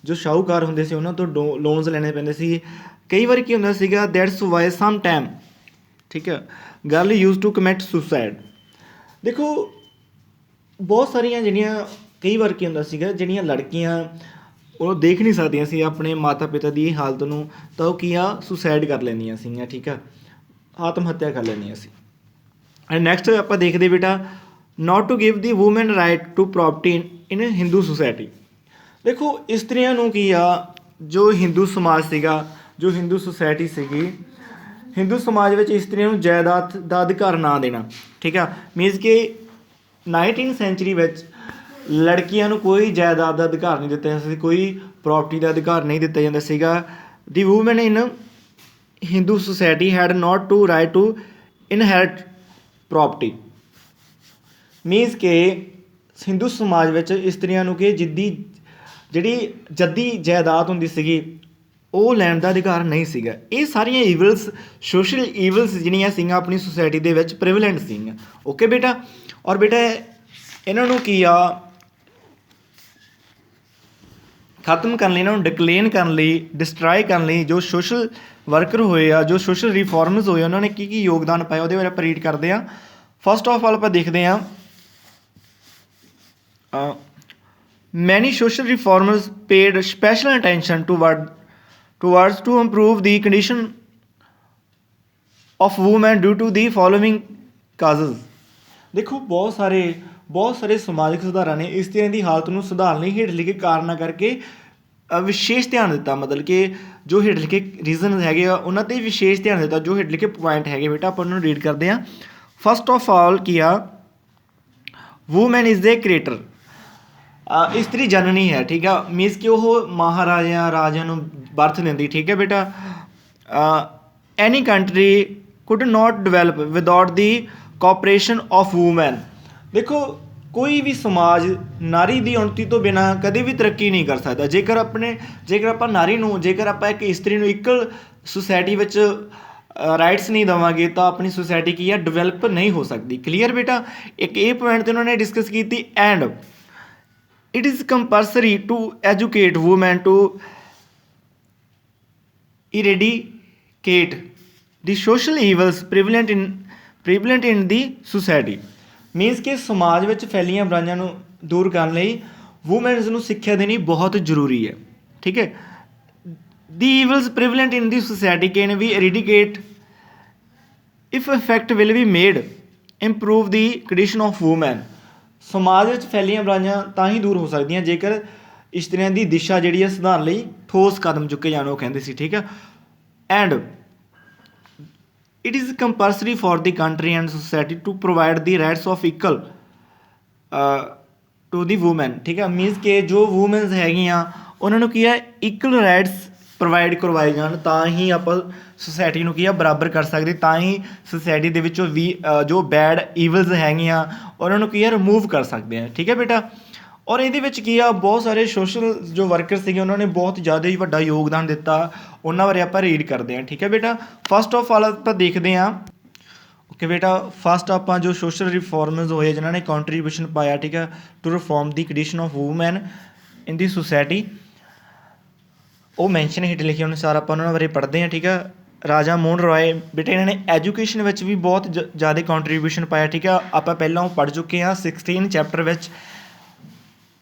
ਜੋ ਸ਼ਾਹੂਕਾਰ ਹੁੰਦੇ ਸੀ ਉਹਨਾਂ ਤੋਂ ਲੋਨਸ ਲੈਣੇ ਪੈਂਦੇ ਸੀ। ਕਈ ਵਾਰ ਕੀ ਹੁੰਦਾ ਸੀਗਾ, ਦੈਟਸ ਵਾਈ ਸਮ ਟਾਈਮ, ਠੀਕ ਹੈ, girl use to commit suicide. ਦੇਖੋ ਬਹੁਤ ਸਾਰੀਆਂ ਜਿਹੜੀਆਂ ਕਈ ਵਾਰ ਕੀ ਹੁੰਦਾ ਸੀਗਾ, ਜਿਹੜੀਆਂ ਲੜਕੀਆਂ ਉਹ ਦੇਖ ਨਹੀਂ ਸਕਦੀਆਂ ਸੀ ਆਪਣੇ ਮਾਤਾ ਪਿਤਾ ਦੀ ਹਾਲਤ ਨੂੰ, ਤਾਂ ਉਹ ਕੀ ਆ, ਸੁਸਾਈਡ ਕਰ ਲੈਂਦੀਆਂ ਸੀਗੀਆਂ, ਠੀਕ ਆ, ਆਤਮ ਹੱਤਿਆ ਕਰ ਲੈਂਦੀਆਂ ਸੀ। ਐਂਡ ਨੈਕਸਟ ਆਪਾਂ ਦੇਖਦੇ ਬੇਟਾ, not to give the woman right to property in Hindu society. ਦੇਖੋ ਇਸਤਰੀਆਂ ਨੂੰ ਕੀ ਆ, ਜੋ ਹਿੰਦੂ ਸਮਾਜ ਸੀਗਾ, ਜੋ ਹਿੰਦੂ ਸੁਸਾਇਟੀ ਸੀਗੀ, ਹਿੰਦੂ ਸਮਾਜ ਵਿੱਚ ਇਸਤਰੀਆਂ ਨੂੰ ਜਾਇਦਾਦ ਦਾ ਅਧਿਕਾਰ ਨਾ ਦੇਣਾ, ਠੀਕ ਆ। ਮੀਨਸ ਕਿ 19 ਸੈਂਚੁਰੀ ਵਿੱਚ ਲੜਕੀਆਂ ਨੂੰ ਕੋਈ ਜਾਇਦਾਦ ਦਾ ਅਧਿਕਾਰ ਨਹੀਂ ਦਿੱਤਾ ਜਾਂਦਾ ਸੀ, ਕੋਈ ਪ੍ਰੋਪਰਟੀ ਦਾ ਅਧਿਕਾਰ ਨਹੀਂ ਦਿੱਤਾ ਜਾਂਦਾ ਸੀਗਾ। The woman in Hindu society had not to right to inherit property. Means ਕਿ ਹਿੰਦੂ ਸਮਾਜ ਵਿੱਚ ਇਸਤਰੀਆਂ ਨੂੰ ਕਿ ਜਿਹੜੀ ਜੱਦੀ ਜਾਇਦਾਦ ਹੁੰਦੀ ਸੀਗੀ ਉਹ ਲੈਣ ਦਾ ਅਧਿਕਾਰ ਨਹੀਂ ਸੀਗਾ। ਇਹ ਸਾਰੀਆਂ ਈਵਲਸ, ਸੋਸ਼ਲ ਈਵਲਸ ਜਿਹੜੀਆਂ ਸੀਗੀਆਂ ਆਪਣੀ ਸੁਸਾਇਟੀ ਦੇ ਵਿੱਚ ਪ੍ਰੀਵਲੈਂਟ ਸੀਗੀਆਂ, ਓਕੇ ਬੇਟਾ। ਔਰ ਬੇਟਾ ਇਹਨਾਂ ਨੂੰ ਕੀ ਆ, ਖਤਮ ਕਰਨ ਲਈ, ਇਹਨਾਂ ਨੂੰ ਡਿਕਲੇਨ ਕਰਨ ਲਈ, ਡਿਸਟਰਾਏ ਕਰਨ ਲਈ ਜੋ ਸੋਸ਼ਲ ਵਰਕਰ ਹੋਏ ਆ, ਜੋ ਸੋਸ਼ਲ ਰਿਫੋਰਮਸ ਹੋਏ, ਉਹਨਾਂ ਨੇ ਕੀ ਕੀ ਯੋਗਦਾਨ ਪਾਇਆ ਉਹਦੇ ਬਾਰੇ ਆਪਾਂ ਰੀਡ ਕਰਦੇ ਹਾਂ। ਫਸਟ ਆਫ ਆਲ ਆਪਾਂ ਦੇਖਦੇ ਹਾਂ, many social reformers paid special attention towards to improve the condition of women due to the following causes। ਦੇਖੋ ਬਹੁਤ ਸਾਰੇ ਸਮਾਜਿਕ ਸੁਧਾਰਾਂ ਨੇ ਇਸਤਰੀਆਂ ਦੀ ਹਾਲਤ ਨੂੰ ਸੁਧਾਰਨ ਲਈ ਹੇਠ ਲਿਖੇ ਕਾਰਨਾਂ ਕਰਕੇ ਵਿਸ਼ੇਸ਼ ਧਿਆਨ ਦਿੱਤਾ। ਮਤਲਬ ਕਿ ਜੋ ਹੇਠ ਲਿਖੇ ਰੀਜ਼ਨ ਹੈਗੇ ਆ ਉਹਨਾਂ 'ਤੇ ਵਿਸ਼ੇਸ਼ ਧਿਆਨ ਦਿੱਤਾ, ਜੋ ਹੇਠ ਲਿਖੇ ਪੁਆਇੰਟ ਹੈਗੇ ਬੇਟਾ ਆਪਾਂ ਉਹਨਾਂ ਨੂੰ ਰੀਡ ਕਰਦੇ ਹਾਂ। ਫਸਟ ਆਫ ਆਲ ਕੀ ਆ, ਵੂਮੈਨ ਇਜ਼ ਏ ਕ੍ਰੀਏਟਰ। ਇਸਤਰੀ ਜਨਨੀ ਹੈ, ਠੀਕ ਆ। ਮੀਨਸ ਕਿ ਉਹ ਰਾਜਿਆਂ ਨੂੰ ਬਰਥ ਦਿੰਦੀ, ਠੀਕ ਹੈ ਬੇਟਾ। ਐਨੀ country could not develop without the cooperation of woman. ਦੇਖੋ ਕੋਈ ਵੀ ਸਮਾਜ ਨਾਰੀ ਦੀ ਉਨਤੀ ਤੋਂ ਬਿਨਾਂ ਕਦੇ ਵੀ ਤਰੱਕੀ ਨਹੀਂ ਕਰ ਸਕਦਾ। ਜੇਕਰ ਆਪਾਂ ਇੱਕ ਇਸਤਰੀ ਨੂੰ ਇਕੁਅਲ ਸੁਸਾਇਟੀ ਵਿੱਚ ਰਾਈਟਸ ਨਹੀਂ ਦੇਵਾਂਗੇ ਤਾਂ ਆਪਣੀ ਸੁਸਾਇਟੀ ਕੀ ਆ, ਡਿਵੈਲਪ ਨਹੀਂ ਹੋ ਸਕਦੀ। ਕਲੀਅਰ ਬੇਟਾ। ਇੱਕ ਇਹ ਪੁਆਇੰਟ 'ਤੇ ਉਹਨਾਂ ਨੇ ਡਿਸਕਸ ਕੀਤੀ। And it is compulsory to educate women to eradicate the social evils prevalent in the society। Means ਕਿ ਸਮਾਜ ਵਿੱਚ ਫੈਲੀਆਂ ਬੁਰਾਈਆਂ ਨੂੰ ਦੂਰ ਕਰਨ ਲਈ ਵੂਮੈਨਸ ਨੂੰ ਸਿੱਖਿਆ ਦੇਣੀ ਬਹੁਤ ਜ਼ਰੂਰੀ ਹੈ, ਠੀਕ ਹੈ। the evils prevalent in the society can be eradicated if effect will be made improve the condition of women। ਸਮਾਜ ਵਿੱਚ ਫੈਲੀਆਂ ਬੁਰਾਈਆਂ ਤਾਂ ਹੀ ਦੂਰ ਹੋ ਸਕਦੀਆਂ ਜੇਕਰ ਇਸਤਰੀਆਂ ਦੀ ਦਿਸ਼ਾ ਜਿਹੜੀ ਹੈ ਸੁਧਾਰਨ ਲਈ ਠੋਸ ਕਦਮ ਚੁੱਕੇ ਜਾਣ, ਉਹ ਕਹਿੰਦੇ ਸੀ, ਠੀਕ ਹੈ। And it is compulsory for the country and society to provide the rights of equal to the woman, ਠੀਕ ਹੈ। ਮੀਨਸ ਕਿ ਜੋ ਵੂਮੈਨਸ ਹੈਗੀਆਂ ਉਹਨਾਂ ਨੂੰ ਕੀ ਹੈ, ਇਕੁਅਲ ਰਾਈਟਸ ਪ੍ਰੋਵਾਈਡ ਕਰਵਾਏ ਜਾਣ, ਤਾਂ ਹੀ ਆਪਾਂ ਸੁਸਾਇਟੀ ਨੂੰ ਕੀ ਆ, ਬਰਾਬਰ ਕਰ ਸਕਦੇ, ਤਾਂ ਹੀ ਸੁਸਾਇਟੀ ਦੇ ਵਿੱਚੋਂ ਵੀ ਜੋ ਬੈਡ ਈਵਲਸ ਹੈਗੀਆਂ ਉਹਨਾਂ ਨੂੰ ਕੀ ਆ, ਰਿਮੂਵ ਕਰ ਸਕਦੇ ਹਾਂ, ਠੀਕ ਹੈ ਬੇਟਾ। ਔਰ ਇਹਦੇ ਵਿੱਚ ਕੀ ਆ, ਬਹੁਤ ਸਾਰੇ ਸੋਸ਼ਲ ਜੋ ਵਰਕਰ ਸੀਗੇ ਉਹਨਾਂ ਨੇ ਬਹੁਤ ਜ਼ਿਆਦਾ ਹੀ ਵੱਡਾ ਯੋਗਦਾਨ ਦਿੱਤਾ, ਉਹਨਾਂ ਬਾਰੇ ਆਪਾਂ ਰੀਡ ਕਰਦੇ ਹਾਂ, ਠੀਕ ਹੈ ਬੇਟਾ। ਫਸਟ ਆਫ ਆਲ ਆਪਾਂ ਦੇਖਦੇ ਹਾਂ, ਓਕੇ ਬੇਟਾ। ਫਸਟ ਆਪਾਂ ਜੋ ਸੋਸ਼ਲ ਰਿਫੋਰਮਰਸ ਹੋਏ ਜਿਨ੍ਹਾਂ ਨੇ ਕੰਟਰੀਬਿਊਸ਼ਨ ਪਾਇਆ, ਠੀਕ ਹੈ, to reform the condition of woman in the society, ਉਹ ਮੈਂਸ਼ਨ ਹੇਠ ਲਿਖੇ ਅਨੁਸਾਰ ਆਪਾਂ ਉਹਨਾਂ ਬਾਰੇ ਪੜ੍ਹਦੇ ਹਾਂ, ਠੀਕ ਹੈ। ਰਾਜਾ ਮੋਹਨ ਰॉय ਬੇਟਾ ਇਹਨਾਂ ਨੇ ਐਜੂਕੇਸ਼ਨ ਵਿੱਚ ਵੀ ਬਹੁਤ ਜ਼ਿਆਦਾ ਕੰਟਰੀਬਿਊਸ਼ਨ ਪਾਇਆ। ਠੀਕ ਆ, ਆਪਾਂ ਪਹਿਲਾਂ ਉਹ ਪੜ੍ਹ ਚੁੱਕੇ ਹਾਂ 16 ਚੈਪਟਰ ਵਿੱਚ।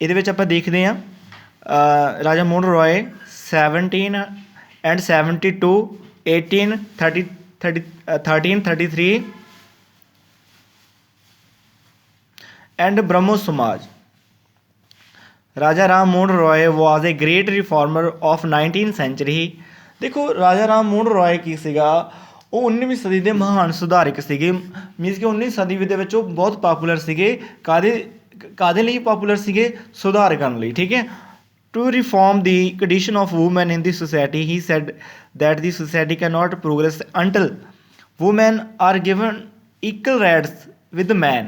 ਇਹਦੇ ਵਿੱਚ ਆਪਾਂ ਦੇਖਦੇ ਹਾਂ ਰਾਜਾ Mohan ਰॉय 17 and 72 18 30 1333 and Brahmo Samaj. Raja Ram Mohan Roy was a great reformer of 19th century. देखो राजा राम मोहन रॉय की ਸੀਗਾ, ਉਹ 19ਵੀਂ ਸਦੀ ਦੇ ਮਹਾਨ ਸੁਧਾਰਕ ਸੀਗੇ। ਮੀਨਸ ਕਿ 19ਵੀਂ ਸਦੀ ਦੇ ਵਿੱਚ ਉਹ ਬਹੁਤ ਪਾਪੂਲਰ ਸੀਗੇ। ਕਾਹਦੇ ਲਈ ਪਾਪੂਲਰ ਸੀਗੇ? ਸੁਧਾਰ ਕਰਨ ਲਈ। ਠੀਕ ਹੈ। To reform the condition of women in the society, he said that the society cannot progress until women are given equal rights with men.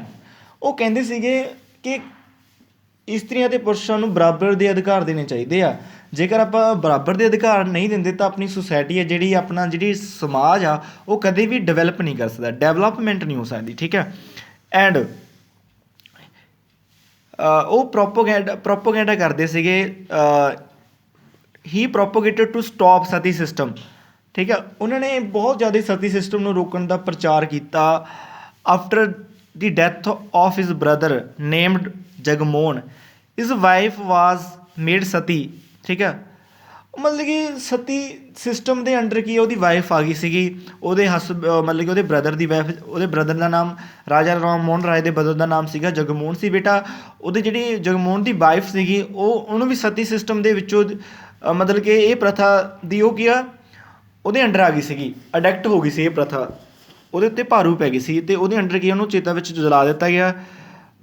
ਉਹ ਕਹਿੰਦੇ ਸੀਗੇ ਕਿ ਇਸਤਰੀਆਂ ਅਤੇ ਪੁਰਸ਼ਾਂ ਨੂੰ ਬਰਾਬਰ ਦੇ ਅਧਿਕਾਰ ਦੇਣੇ ਚਾਹੀਦੇ ਆ। ਜੇਕਰ ਆਪਾਂ ਬਰਾਬਰ ਦੇ ਅਧਿਕਾਰ ਨਹੀਂ ਦਿੰਦੇ ਤਾਂ ਆਪਣੀ ਸੁਸਾਇਟੀ ਹੈ ਜਿਹੜੀ ਸਮਾਜ ਆ ਉਹ ਕਦੇ ਵੀ ਡਿਵੈਲਪ ਨਹੀਂ ਕਰ ਸਕਦਾ, ਡਿਵੈਲਪਮੈਂਟ ਨਹੀਂ ਹੋ ਸਕਦੀ। ਠੀਕ ਹੈ। ਐਂਡ ਉਹ ਪ੍ਰੋਪੋਗੈਂਡਾ ਕਰਦੇ ਸੀਗੇ। ਹੀ ਪ੍ਰੋਪੋਗੇਟਡ ਟੂ ਸਟੋਪ ਸਤੀ ਸਿਸਟਮ। ਠੀਕ ਹੈ। ਉਹਨਾਂ ਨੇ ਬਹੁਤ ਜ਼ਿਆਦਾ ਸਤੀ ਸਿਸਟਮ ਨੂੰ ਰੋਕਣ ਦਾ ਪ੍ਰਚਾਰ ਕੀਤਾ। After the death of his brother named Jagmohan, his wife was made ਸਤੀ। ਠੀਕ ਹੈ। ਮਤਲਬ ਕਿ ਸਤੀ ਸਿਸਟਮ ਦੇ ਅੰਡਰ ਕੀ ਉਹਦੀ ਵਾਈਫ ਆ ਗਈ ਸੀਗੀ। ਉਹਦੇ ਮਤਲਬ ਕਿ ਉਹਦੇ ਬ੍ਰਦਰ ਦੀ ਵਾਈਫ, ਉਹਦੇ ਬ੍ਰਦਰ ਦਾ ਨਾਮ ਰਾਜਾ ਰਾਮ ਮੋਹਨ ਰਾਏ ਦੇ ਬ੍ਰਦਰ ਦਾ ਨਾਮ ਸੀਗਾ ਜਗਮੋਹਨ ਸੀ ਬੇਟਾ। ਉਹਦੀ ਜਿਹੜੀ ਜਗਮੋਹਨ ਦੀ ਵਾਈਫ ਸੀਗੀ ਉਹਨੂੰ ਵੀ ਸਤੀ ਸਿਸਟਮ ਦੇ ਵਿੱਚੋਂ ਮਤਲਬ ਕਿ ਇਹ ਪ੍ਰਥਾ ਦੀ ਉਹ ਕੀ ਆ ਉਹਦੇ ਅੰਡਰ ਆ ਗਈ ਸੀਗੀ, ਅਡੈਕਟ ਹੋ ਗਈ ਸੀ ਇਹ ਪ੍ਰਥਾ, ਉਹਦੇ ਉੱਤੇ ਭਾਰੂ ਪੈ ਗਈ ਸੀ ਅਤੇ ਉਹਦੇ ਅੰਡਰ ਕੀ ਉਹਨੂੰ ਚੇਤਾ ਵਿੱਚ ਜਲਾ ਦਿੱਤਾ ਗਿਆ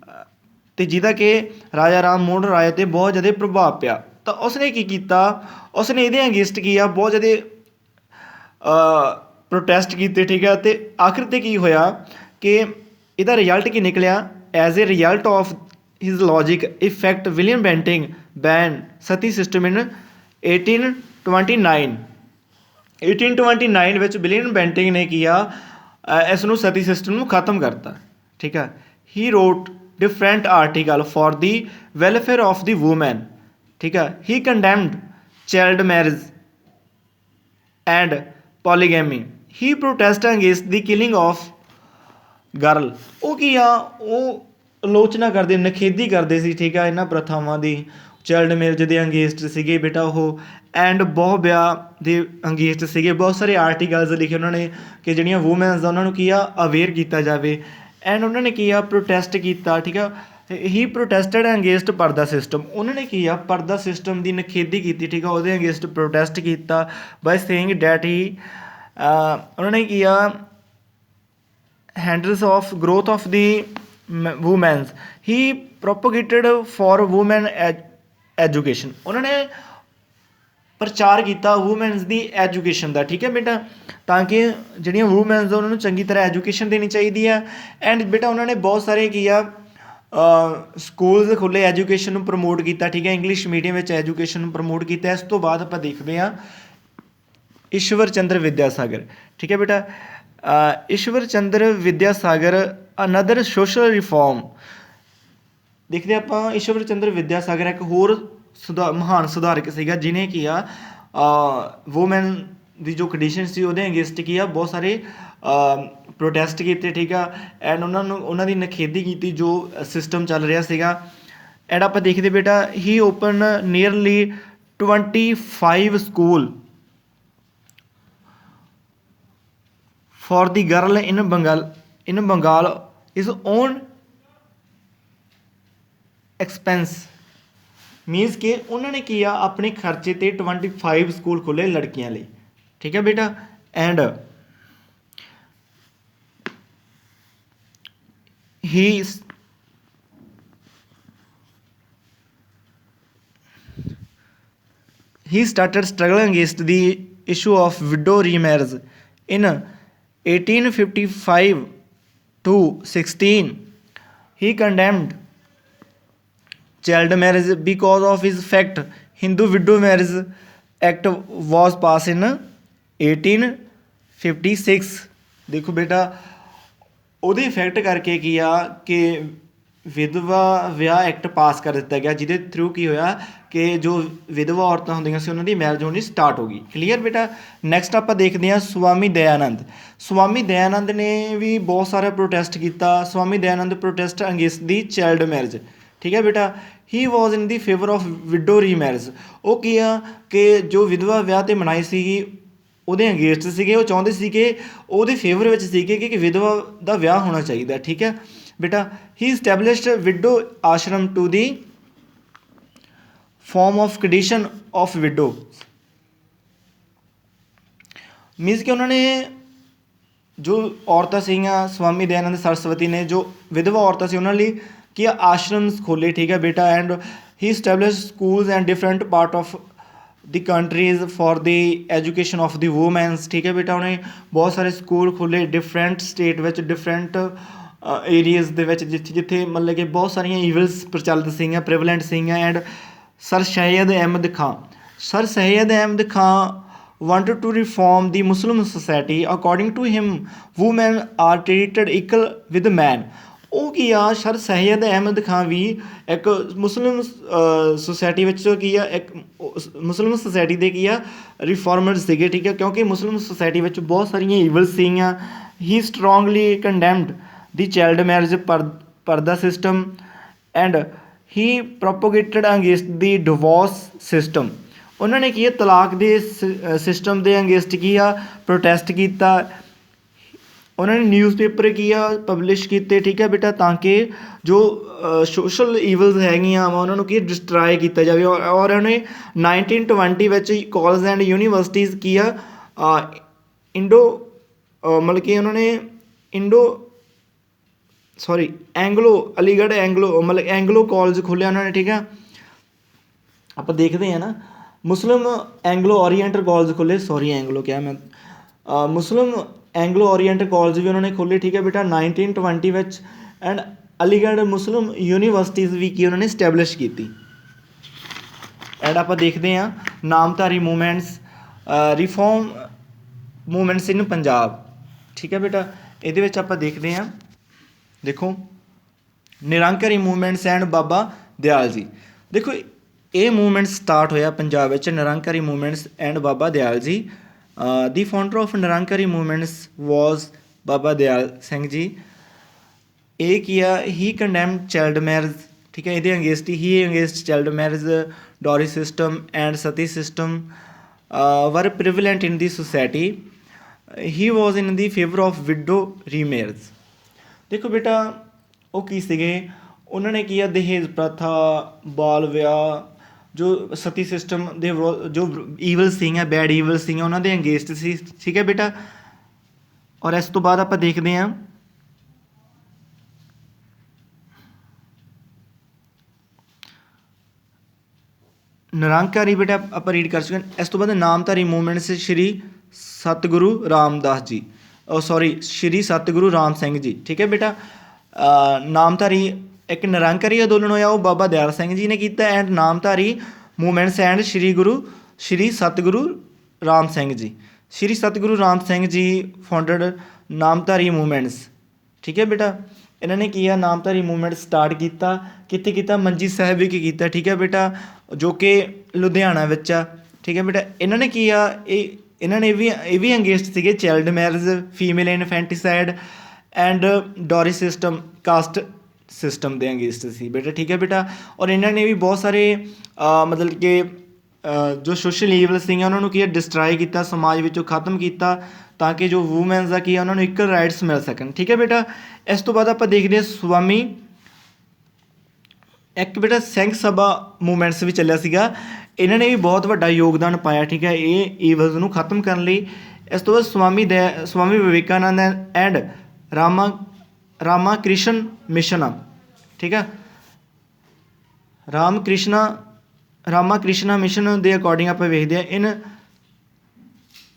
ਅਤੇ ਜਿਹਦਾ ਕਿ ਰਾਜਾ ਰਾਮ ਮੋਹਨ ਰਾਏ 'ਤੇ ਬਹੁਤ ਜ਼ਿਆਦਾ ਪ੍ਰਭਾਵ ਪਿਆ। ਤਾਂ ਉਸਨੇ ਕੀ ਕੀਤਾ, ਉਸਨੇ ਇਹਦੇ ਅਗੇਂਸਟ ਕੀ ਆ ਬਹੁਤ ਜ਼ਿਆਦਾ ਪ੍ਰੋਟੈਸਟ ਕੀਤੇ। ਠੀਕ ਹੈ। ਅਤੇ ਆਖਿਰ 'ਤੇ ਕੀ ਹੋਇਆ ਕਿ ਇਹਦਾ ਰਿਜ਼ਲਟ ਕੀ ਨਿਕਲਿਆ? As a result of his logic effect William Bentinck ban sati system in 1829। 1829 ਵਿੱਚ ਵਿਲੀਅਮ ਬੈਂਟਿੰਗ ਨੇ ਕੀ ਆ ਇਸ ਨੂੰ ਸਤੀ ਸਿਸਟਮ ਨੂੰ ਖਤਮ ਕਰਤਾ। ਠੀਕ ਹੈ। He wrote different article for the welfare of the woman. ਠੀਕ ਹੈ। He condemned child marriage and polygamy. He protest against the killing of girl. ਉਹ ਕੀ ਆ ਉਹ ਆਲੋਚਨਾ ਕਰਦੇ, ਨਿਖੇਧੀ ਕਰਦੇ ਸੀ। ਠੀਕ ਆ, ਇਹਨਾਂ ਪ੍ਰਥਾਵਾਂ ਦੀ। ਚਾਈਲਡ ਮੈਰਿਜ ਦੇ ਅੰਗੇਂਸਟ ਸੀਗੇ ਬੇਟਾ ਉਹ, ਐਂਡ ਬਹੁ ਵਿਆਹ ਦੇ ਅੰਗੇਂਸਟ ਸੀਗੇ। ਬਹੁਤ ਸਾਰੇ ਆਰਟੀਕਲਸ ਲਿਖੇ ਉਹਨਾਂ ਨੇ ਕਿ ਜਿਹੜੀਆਂ ਵੂਮੈਨਸ ਦਾ ਉਹਨਾਂ ਨੂੰ ਕੀ ਆ ਅਵੇਅਰ ਕੀਤਾ ਜਾਵੇ। ਐਂਡ ਉਹਨਾਂ ਨੇ ਕੀ ਆ ਪ੍ਰੋਟੈਸਟ ਕੀਤਾ। ਠੀਕ ਆ। ਹੀ ਪ੍ਰੋਟੈਸਟਡ ਅਗੇਂਸਟ ਪਰਦਾ ਸਿਸਟਮ। ਉਹਨਾਂ ਨੇ ਕੀ ਆ ਪਰਦਾ ਸਿਸਟਮ ਦੀ ਨਿਖੇਧੀ ਕੀਤੀ। ਠੀਕ ਆ। ਉਹਦੇ ਅਗੇਂਸਟ ਪ੍ਰੋਟੈਸਟ ਕੀਤਾ ਬਾਈ ਸੇਇੰਗ ਡੈਟ ਹੀ ਉਹਨਾਂ ਨੇ ਕੀ ਆ handles of growth of the womens. He propagated for woman education. ਉਹਨਾਂ ਨੇ ਪ੍ਰਚਾਰ ਕੀਤਾ ਵੂਮੈਨਸ ਦੀ ਐਜੂਕੇਸ਼ਨ ਦਾ। ਠੀਕ ਹੈ ਬੇਟਾ, ਤਾਂ ਕਿ ਜਿਹੜੀਆਂ ਵੂਮੈਨਸ ਉਹਨਾਂ ਨੂੰ ਚੰਗੀ ਤਰ੍ਹਾਂ ਐਜੂਕੇਸ਼ਨ ਦੇਣੀ ਚਾਹੀਦੀ ਆ। ਐਂਡ ਬੇਟਾ ਉਹਨਾਂ ਨੇ ਬਹੁਤ ਸਾਰੇ ਕੀ ਆ ਸਕੂਲਸ ਖੋਲ੍ਹੇ, ਐਜੂਕੇਸ਼ਨ ਨੂੰ ਪ੍ਰਮੋਟ ਕੀਤਾ। ਠੀਕ ਹੈ। ਇੰਗਲਿਸ਼ ਮੀਡੀਅਮ ਵਿੱਚ ਐਜੂਕੇਸ਼ਨ ਨੂੰ ਪ੍ਰਮੋਟ ਕੀਤਾ। ਇਸ ਤੋਂ ਬਾਅਦ ਆਪਾਂ ਦੇਖਦੇ ਹਾਂ ਈਸ਼ਵਰ ਚੰਦਰ ਵਿਦਿਆਸਾਗਰ। ਠੀਕ ਹੈ ਬੇਟਾ। ਈਸ਼ਵਰ ਚੰਦਰ ਵਿਦਿਆਸਾਗਰ ਅਨਦਰ ਸੋਸ਼ਲ ਰਿਫੋਰਮ। ਦੇਖਦੇ ਆਪਾਂ ਈਸ਼ਵਰ ਚੰਦਰ ਵਿਦਿਆਸਾਗਰ ਇੱਕ ਹੋਰ ਮਹਾਨ ਸੁਧਾਰਕ ਸੀਗਾ ਜਿਹਨੇ ਕੀ ਆ ਵੂਮੈਨ ਦੀ ਜੋ ਕੰਡੀਸ਼ਨ ਸੀ ਉਹਦੇ ਅਗੇਂਸਟ ਕੀ ਆ ਬਹੁਤ ਸਾਰੇ ਪ੍ਰੋਟੈਸਟ ਕੀਤੇ। ਠੀਕ ਆ। ਐਂਡ ਉਹਨਾਂ ਦੀ ਨਿਖੇਧੀ ਕੀਤੀ ਜੋ ਸਿਸਟਮ ਚੱਲ ਰਿਹਾ ਸੀਗਾ। ਐਂਡ ਆਪਾਂ ਦੇਖਦੇ ਬੇਟਾ he open nearly 25 school for the girl in Bengal is own expense. ਮੀਨਸ ਕਿ ਉਹਨਾਂ ਨੇ ਕੀ ਆ ਆਪਣੇ ਖਰਚੇ 'ਤੇ 25 ਸਕੂਲ ਖੋਲ੍ਹੇ ਲੜਕੀਆਂ ਲਈ। ਠੀਕ ਹੈ ਬੇਟਾ। And he started struggling against the issue of widow remarriage in 1855 to 16. He condemned child marriage because of his fact Hindu Widow Marriage Act was passed in 1856। ਦੇਖੋ ਬੇਟਾ ਉਹਦੇ ਇਫੈਕਟ ਕਰਕੇ ਕੀ ਆ ਕਿ ਵਿਧਵਾ ਵਿਆਹ ਐਕਟ ਪਾਸ ਕਰ ਦਿੱਤਾ ਗਿਆ, ਜਿਹਦੇ ਥਰੂ ਕੀ ਹੋਇਆ ਕਿ ਜੋ ਵਿਧਵਾ ਔਰਤਾਂ ਹੁੰਦੀਆਂ ਸੀ ਉਹਨਾਂ ਦੀ ਮੈਰਿਜ ਹੋਣੀ ਸਟਾਰਟ ਹੋ ਗਈ। ਕਲੀਅਰ ਬੇਟਾ। ਨੈਕਸਟ ਆਪਾਂ ਦੇਖਦੇ ਹਾਂ ਸਵਾਮੀ ਦਇਆਨੰਦ। ਸਵਾਮੀ ਦਇਆਨੰਦ ਨੇ ਵੀ ਬਹੁਤ ਸਾਰਾ ਪ੍ਰੋਟੈਸਟ ਕੀਤਾ। ਸਵਾਮੀ ਦਇਆਨੰਦ ਪ੍ਰੋਟੈਸਟ ਅਗੇਂਸਟ ਦੀ ਚਾਈਲਡ ਮੈਰਿਜ। ਠੀਕ ਹੈ ਬੇਟਾ। ਹੀ was in the favour of widow remarriage. ਉਹ ਕੀ ਆ ਕਿ ਜੋ ਵਿਧਵਾ ਵਿਆਹ 'ਤੇ ਮਨਾਈ ਸੀਗੀ ਉਹਦੇ ਅਗੇਂਸਟ ਸੀਗੇ। ਉਹ ਚਾਹੁੰਦੇ ਸੀ ਕਿ ਉਹਦੇ ਫੇਵਰ ਵਿੱਚ ਸੀਗੇ ਕਿ ਵਿਧਵਾ ਦਾ ਵਿਆਹ ਹੋਣਾ ਚਾਹੀਦਾ। ਠੀਕ ਹੈ ਬੇਟਾ। He established widow ashram to the form of condition of widow. ਮੀਨਸ ਕਿ ਉਹਨਾਂ ਨੇ ਜੋ ਔਰਤਾਂ ਸੀਗੀਆਂ ਸਵਾਮੀ ਦਇਆਨੰਦ ਸਰਸਵਤੀ ਨੇ ਜੋ ਵਿਧਵਾ ਔਰਤਾਂ ਸੀ ਉਹਨਾਂ ਲਈ ਕੀ ਆਸ਼ਰਮਸ ਖੋਲ੍ਹੇ। ਠੀਕ ਹੈ ਬੇਟਾ। And he establish schools and different part of the countries for the education of the womans. ਠੀਕ ਹੈ ਬੇਟਾ। ਉਹਨੇ ਬਹੁਤ ਸਾਰੇ ਸਕੂਲ ਖੋਲ੍ਹੇ ਡਿਫਰੈਂਟ ਸਟੇਟ ਵਿੱਚ, ਡਿਫਰੈਂਟ ਏਰੀਆਜ਼ ਦੇ ਵਿੱਚ, ਜਿੱਥੇ ਜਿੱਥੇ ਮਤਲਬ ਕਿ ਬਹੁਤ ਸਾਰੀਆਂ ਈਵਲਸ ਪ੍ਰਚਲਿਤ ਸੀਗੀਆਂ, ਪ੍ਰੀਵਲੈਂਟ ਸੀਗੀਆਂ। And sir Syed Ahmad Khan. Sir Syed Ahmad Khan wanted to reform the Muslim society. According to him, women are treated equal with men. ਉਹ ਕੀ ਆ ਸਰ ਸੈਯਦ ਅਹਿਮਦ ਖਾਂ ਵੀ ਇੱਕ ਮੁਸਲਿਮ ਸੁਸਾਇਟੀ ਵਿੱਚ ਕੀ ਆ ਇੱਕ ਮੁਸਲਿਮ ਸੁਸਾਇਟੀ ਦੇ ਕੀ ਆ ਰਿਫੋਰਮਰ ਸੀਗੇ। ਠੀਕ ਹੈ। ਕਿਉਂਕਿ ਮੁਸਲਿਮ ਸੁਸਾਇਟੀ ਵਿੱਚ ਬਹੁਤ ਸਾਰੀਆਂ ਈਵਲ ਸੀਗੀਆਂ। He strongly condemned the child marriage purdah system and he propagated against the divorce system. ਉਹਨਾਂ ਨੇ ਕੀ ਆ ਤਲਾਕ ਦੇ ਸਿਸਟਮ ਦੇ ਅਗੇਂਸਟ ਕੀ ਆ ਪ੍ਰੋਟੈਸਟ ਕੀਤਾ। ਉਹਨਾਂ ਨੇ ਨਿਊਜ਼ਪੇਪਰ ਕੀ ਆ ਪਬਲਿਸ਼ ਕੀਤੇ। ਠੀਕ ਹੈ ਬੇਟਾ। ਤਾਂ ਕਿ ਜੋ ਸੋਸ਼ਲ ਈਵਲਸ ਹੈਗੀਆਂ ਵਾ ਉਹਨਾਂ ਨੂੰ ਕੀ ਡਿਸਟਰਾਏ ਕੀਤਾ ਜਾਵੇ। ਔਰ ਉਹਨੇ 1920 ਵਿੱਚ ਕਾਲਜ ਐਂਡ ਯੂਨੀਵਰਸਿਟੀਜ਼ ਕੀ ਆ ਮਤਲਬ ਕਿ ਉਹਨਾਂ ਨੇ ਅਲੀਗੜ੍ਹ ਐਂਗਲੋ ਕਾਲਜ ਖੋਲ੍ਹਿਆ ਉਹਨਾਂ ਨੇ। ਠੀਕ ਆ। ਆਪਾਂ ਦੇਖਦੇ ਹਾਂ ਨਾ ਮੁਸਲਿਮ ਐਂਗਲੋ ਓਰੀਐਂਟਲ ਕਾਲਜ ਖੋਲ੍ਹੇ। ਮੁਸਲਿਮ ਐਂਗਲੋ ਓਰੀਐਂਟਲ ਕਾਲਜ ਵੀ ਉਹਨਾਂ ਨੇ ਖੋਲ੍ਹੇ। ਠੀਕ ਹੈ ਬੇਟਾ। 1920 ਵਿੱਚ ਐਂਡ ਅਲੀਗੜ੍ਹ ਮੁਸਲਿਮ ਯੂਨੀਵਰਸਿਟੀਜ਼ ਵੀ ਕੀ ਉਹਨਾਂ ਨੇ ਸਟੈਬਲਿਸ਼ ਕੀਤੀ। ਐਂਡ ਆਪਾਂ ਦੇਖਦੇ ਹਾਂ ਨਾਮਧਾਰੀ ਮੂਵਮੈਂਟਸ ਰਿਫੋਰਮ ਮੂਵਮੈਂਟਸ ਇਨ ਪੰਜਾਬ। ਠੀਕ ਹੈ ਬੇਟਾ। ਇਹਦੇ ਵਿੱਚ ਆਪਾਂ ਦੇਖਦੇ ਹਾਂ ਦੇਖੋ ਨਿਰੰਕਾਰੀ ਮੂਵਮੈਂਟਸ ਐਂਡ ਬਾਬਾ ਦਿਆਲ ਜੀ। ਦੇਖੋ ਇਹ ਮੂਵਮੈਂਟ ਸਟਾਰਟ ਹੋਇਆ ਪੰਜਾਬ ਵਿੱਚ Nirankari movements and Baba Dayal ji. The founder of Nirankari movements ਵਾਜ਼ ਬਾਬਾ ਦਿਆਲ ਸਿੰਘ ਜੀ। ਇਹ ਕੀ ਆ ਹੀ ਕੰਡੈਮਡ ਚਾਈਲਡ ਮੈਰਿਜ। ਠੀਕ ਹੈ। ਇਹਦੇ against he against child marriage dowry system and Sati system ਵਰ ਪ੍ਰੀਵਲੈਂਟ ਇਨ ਦੀ society. He was in the favour of widow remarriage. ਦੇਖੋ ਬੇਟਾ ਉਹ ਕੀ ਸੀਗੇ ਉਹਨਾਂ ਨੇ ਕੀ ਆ ਦਹੇਜ ਪ੍ਰਥਾ ਬਾਲ ਵਿਆਹ ਜੋ ਸਤੀ ਸਿਸਟਮ ਦੇ ਜੋ ਈਵਲ ਸੀਗੀਆਂ ਬੈਡ ਈਵਲ ਸੀਗੀਆਂ ਉਹਨਾਂ ਦੇ ਅਗੇਂਸਟ ਸੀ। ਠੀਕ ਹੈ ਬੇਟਾ। ਔਰ ਇਸ ਤੋਂ ਬਾਅਦ ਆਪਾਂ ਦੇਖਦੇ ਹਾਂ ਨਿਰੰਕਾਰੀ ਬੇਟਾ ਆਪਾਂ ਰੀਡ ਕਰ ਚੁੱਕੇ ਹਾਂ। ਇਸ ਤੋਂ ਬਾਅਦ ਨਾਮਧਾਰੀ ਮੂਵਮੈਂਟਸ ਸ਼੍ਰੀ ਸਤਿਗੁਰੂ ਰਾਮਦਾਸ ਜੀ ਸ਼੍ਰੀ ਸਤਿਗੁਰੂ ਰਾਮ ਸਿੰਘ ਜੀ। ਠੀਕ ਹੈ ਬੇਟਾ। ਨਾਮਧਾਰੀ ਇੱਕ ਨਿਰੰਕਾਰੀ ਅੰਦੋਲਨ ਹੋਇਆ ਉਹ ਬਾਬਾ ਦਿਆਲ ਸਿੰਘ ਜੀ ਨੇ ਕੀਤਾ। And Namdhari movements and Shri Satguru Ram Singh ji. Shri Satguru Ram Singh ji founded Namdhari movements. ਠੀਕ ਹੈ ਬੇਟਾ। ਇਹਨਾਂ ਨੇ ਕੀ ਆ ਨਾਮਧਾਰੀ ਮੂਵਮੈਂਟ ਸਟਾਰਟ ਕੀਤਾ। ਕਿੱਥੇ ਕੀਤਾ ਮੰਜੀ ਸਾਹਿਬ ਵਿਖੇ ਕੀਤਾ। ਠੀਕ ਹੈ ਬੇਟਾ। ਜੋ ਕਿ ਲੁਧਿਆਣਾ ਵਿੱਚ ਆ। ਠੀਕ ਹੈ ਬੇਟਾ। ਇਹਨਾਂ ਨੇ ਕੀ ਆ ਇਹਨਾਂ ਨੇ ਇਹ ਵੀ ਅਗੇਂਸਟ ਸੀਗੇ ਚਾਈਲਡ ਮੈਰਿਜ ਫੀਮੇਲ ਇਨਫੈਂਟੀਸਾਈਡ ਐਂਡ ਡੋਰੀ ਸਿਸਟਮ ਕਾਸਟ ਸਿਸਟਮ ਦੇ ਅਗੇਂਸਟ ਸੀ ਬੇਟਾ। ਠੀਕ ਹੈ ਬੇਟਾ। ਔਰ ਇਹਨਾਂ ਨੇ ਵੀ ਬਹੁਤ ਸਾਰੇ ਮਤਲਬ ਕਿ ਜੋ ਸੋਸ਼ਲ ਈਵਲ ਸੀਗੀਆਂ ਉਹਨਾਂ ਨੂੰ ਕੀ ਡਿਸਟਰਾਏ ਕੀਤਾ ਸਮਾਜ ਵਿੱਚੋਂ ਖਤਮ ਕੀਤਾ ਤਾਂ ਕਿ ਜੋ ਵੂਮੈਨਸ ਦਾ ਕੀ ਆ ਉਹਨਾਂ ਨੂੰ ਇਕੁਅਲ ਰਾਈਟਸ ਮਿਲ ਸਕਣ। ਠੀਕ ਹੈ ਬੇਟਾ। ਇਸ ਤੋਂ ਬਾਅਦ ਆਪਾਂ ਦੇਖਦੇ ਹਾਂ ਸਵਾਮੀ ਇੱਕ ਬੇਟਾ ਸਿੰਘ ਸਭਾ ਮੂਵਮੈਂਟਸ ਵੀ ਚੱਲਿਆ ਸੀਗਾ। ਇਹਨਾਂ ਨੇ ਵੀ ਬਹੁਤ ਵੱਡਾ ਯੋਗਦਾਨ ਪਾਇਆ। ਠੀਕ ਹੈ। ਇਹ ਈਵਲਸ ਨੂੰ ਖਤਮ ਕਰਨ ਲਈ। ਇਸ ਤੋਂ ਬਾਅਦ ਸਵਾਮੀ ਵਿਵੇਕਾਨੰਦ ਐਂਡ ਰਾਮਾ ਕ੍ਰਿਸ਼ਨ ਮਿਸ਼ਨ ਆ। ਠੀਕ ਹੈ। ਰਾਮਾ ਕ੍ਰਿਸ਼ਨਾ ਮਿਸ਼ਨ ਦੇ ਅਕੋਰਡਿੰਗ ਆਪਾਂ ਵੇਖਦੇ ਹਾਂ ਇਨ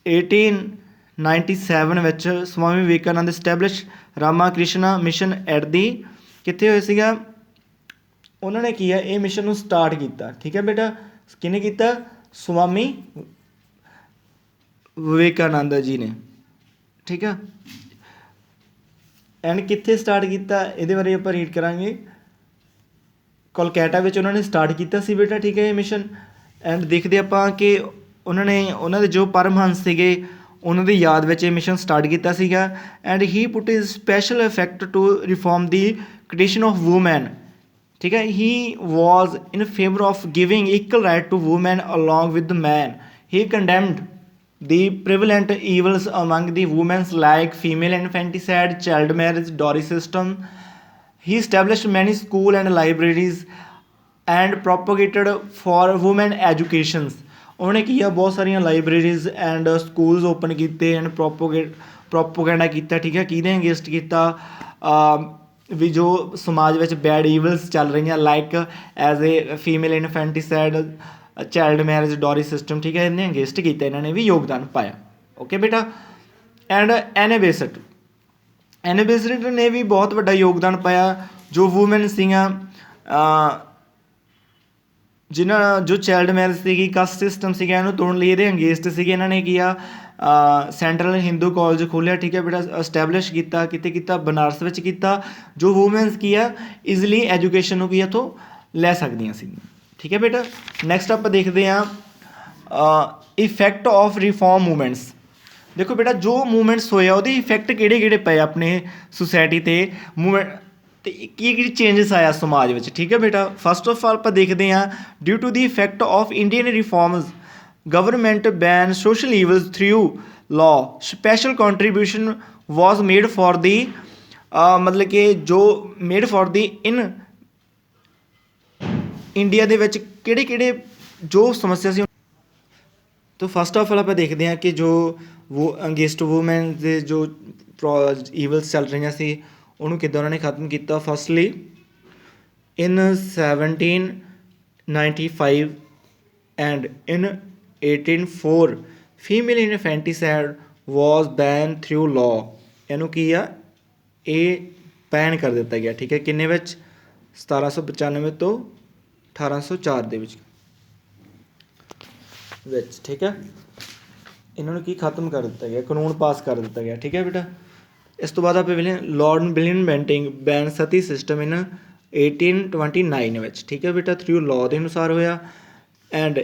1897 ਵਿੱਚ Swami Vivekananda establish Rama Krishna mission at the ਕਿੱਥੇ ਹੋਇਆ ਸੀਗਾ ਉਹਨਾਂ ਨੇ ਕੀ ਆ ਇਹ ਮਿਸ਼ਨ ਨੂੰ ਸਟਾਰਟ ਕੀਤਾ। ਠੀਕ ਹੈ ਬੇਟਾ। ਕਿਹਨੇ ਕੀਤਾ ਸਵਾਮੀ ਵਿਵੇਕਾਨੰਦ ਜੀ ਨੇ। ਠੀਕ ਆ। ਐਂਡ ਕਿੱਥੇ ਸਟਾਰਟ ਕੀਤਾ ਇਹਦੇ ਬਾਰੇ ਆਪਾਂ ਰੀਡ ਕਰਾਂਗੇ। ਕੋਲਕਾਤਾ ਵਿੱਚ ਉਹਨਾਂ ਨੇ ਸਟਾਰਟ ਕੀਤਾ ਸੀ ਬੇਟਾ, ਠੀਕ ਹੈ ਇਹ ਮਿਸ਼ਨ। ਐਂਡ ਦੇਖਦੇ ਆਪਾਂ ਕਿ ਉਹਨਾਂ ਨੇ ਉਹਨਾਂ ਦੇ ਜੋ ਪਰਮਹੰਸ ਸੀਗੇ ਉਹਨਾਂ ਦੀ ਯਾਦ ਵਿੱਚ ਇਹ ਮਿਸ਼ਨ ਸਟਾਰਟ ਕੀਤਾ ਸੀਗਾ। And he put is special effect to reform the condition of woman, ਠੀਕ ਹੈ। He was in favour of giving equal right to woman along with man. He condemned the prevalent evils among the women like female infanticide, child marriage, dowry system. He established many schools and libraries and propagated for women educations. ਉਹਨੇ ਕੀ ਆ ਬਹੁਤ ਸਾਰੀਆਂ ਲਾਇਬ੍ਰੇਰੀਜ਼ ਐਂਡ ਸਕੂਲਸ ਓਪਨ ਕੀਤੇ ਐਂਡ ਪ੍ਰੋਪੋਗੈਂਡਾ ਕੀਤਾ, ਠੀਕ ਹੈ। ਕਿਹਦੇ ਅਗੇਂਸਟ ਕੀਤਾ? ਵੀ ਜੋ ਸਮਾਜ ਵਿੱਚ ਬੈਡ ਈਵਲਸ ਚੱਲ ਰਹੀਆਂ like as a female infanticide, child marriage, dowry system, ਠੀਕ ਹੈ। ਇਹਨੇ ਅਗੇਂਸਟ ਕੀਤਾ, ਇਹਨਾਂ ਨੇ ਵੀ ਯੋਗਦਾਨ ਪਾਇਆ। ਓਕੇ ਬੇਟਾ। ਐਂਡ ਐਨਾਬੇਸਟ ਨੇ ਵੀ ਬਹੁਤ ਵੱਡਾ ਯੋਗਦਾਨ ਪਾਇਆ। ਜੋ ਵੂਮੈਨ ਸੀਗੀਆਂ ਜਿਨ੍ਹਾਂ ਜੋ ਚਾਈਲਡ ਮੈਰਿਜ ਸੀਗੀ, ਕਾਸਟ ਸਿਸਟਮ ਸੀਗਾ, ਇਹਨੂੰ ਤੋੜਨ ਲਈ ਇਹਦੇ ਅਗੇਂਸਟ ਸੀਗੇ। ਇਹਨਾਂ ਨੇ ਕੀ ਆ ਸੈਂਟਰਲ ਹਿੰਦੂ ਕਾਲਜ ਖੋਲ੍ਹਿਆ, ਠੀਕ ਹੈ ਬੇਟਾ। ਅਸਟੈਬਲਿਸ਼ ਕੀਤਾ, ਕਿਤੇ ਕੀਤਾ? ਬਨਾਰਸ ਵਿੱਚ ਕੀਤਾ। ਜੋ ਵੂਮੈਨਸ ਕੀ ਆ ਈਜ਼ੀਲੀ ਐਜੂਕੇਸ਼ਨ ਨੂੰ ਕੀ ਇੱਥੋਂ ਲੈ ਸਕਦੀਆਂ ਸੀ, ਠੀਕ ਹੈ ਬੇਟਾ। ਨੈਕਸਟ ਆਪਾਂ ਦੇਖਦੇ ਹਾਂ ਇਫੈਕਟ ਆਫ ਰਿਫੋਰਮ ਮੂਵਮੈਂਟਸ। ਦੇਖੋ ਬੇਟਾ ਜੋ ਮੂਵਮੈਂਟਸ ਹੋਏ ਆ ਉਹਦੇ ਇਫੈਕਟ ਕਿਹੜੇ ਕਿਹੜੇ ਪਏ ਆਪਣੇ ਸੁਸਾਇਟੀ 'ਤੇ, ਮੂਵਮੈਂਟ 'ਤੇ ਕੀ ਚੇਂਜਸ ਆਇਆ ਸਮਾਜ ਵਿੱਚ, ਠੀਕ ਹੈ ਬੇਟਾ। ਫਸਟ ਆਫ ਆਲ ਆਪਾਂ ਦੇਖਦੇ ਹਾਂ due to the effect of Indian reforms government ban social evils through law. Special contribution was made for the ਮਤਲਬ ਕਿ ਜੋ made for the in India ਦੇ ਵਿੱਚ ਕਿਹੜੇ ਕਿਹੜੇ ਜੋ ਸਮੱਸਿਆ ਸੀ। ਤਾਂ ਫਸਟ ਆਫ ਆਲ ਆਪਾਂ ਦੇਖਦੇ ਹਾਂ ਕਿ ਜੋ ਅਗੇਂਸਟ ਵੂਮੈਨ ਦੇ ਜੋ ਈਵਲਸ ਚੱਲ ਰਹੀਆਂ ਸੀ ਉਹਨੂੰ ਕਿੱਦਾਂ ਉਹਨਾਂ ਨੇ ਖਤਮ ਕੀਤਾ। Firstly in 1795 and in 1804 female infanticide was ban through law. ਇਹਨੂੰ ਕੀ ਆ ਇਹ ਬੈਨ ਕਰ ਦਿੱਤਾ ਗਿਆ, ਠੀਕ ਹੈ। ਕਿੰਨੇ ਵਿੱਚ? 1795 ਤੋਂ 1804 ਦੇ ਵਿੱਚ, ਠੀਕ ਹੈ। ਇਹਨਾਂ ਨੂੰ ਕੀ ਖਤਮ ਕਰ ਦਿੱਤਾ ਗਿਆ, ਕਾਨੂੰਨ ਪਾਸ ਕਰ ਦਿੱਤਾ ਗਿਆ, ਠੀਕ ਹੈ ਬੇਟਾ। ਇਸ ਤੋਂ ਬਾਅਦ ਆਪਾਂ Lord William Bentinck ban sati system in 1829 ਵਿੱਚ, ਠੀਕ ਹੈ ਬੇਟਾ। ਥਰੂ ਲਾਅ ਦੇ ਅਨੁਸਾਰ ਹੋਇਆ। ਐਂਡ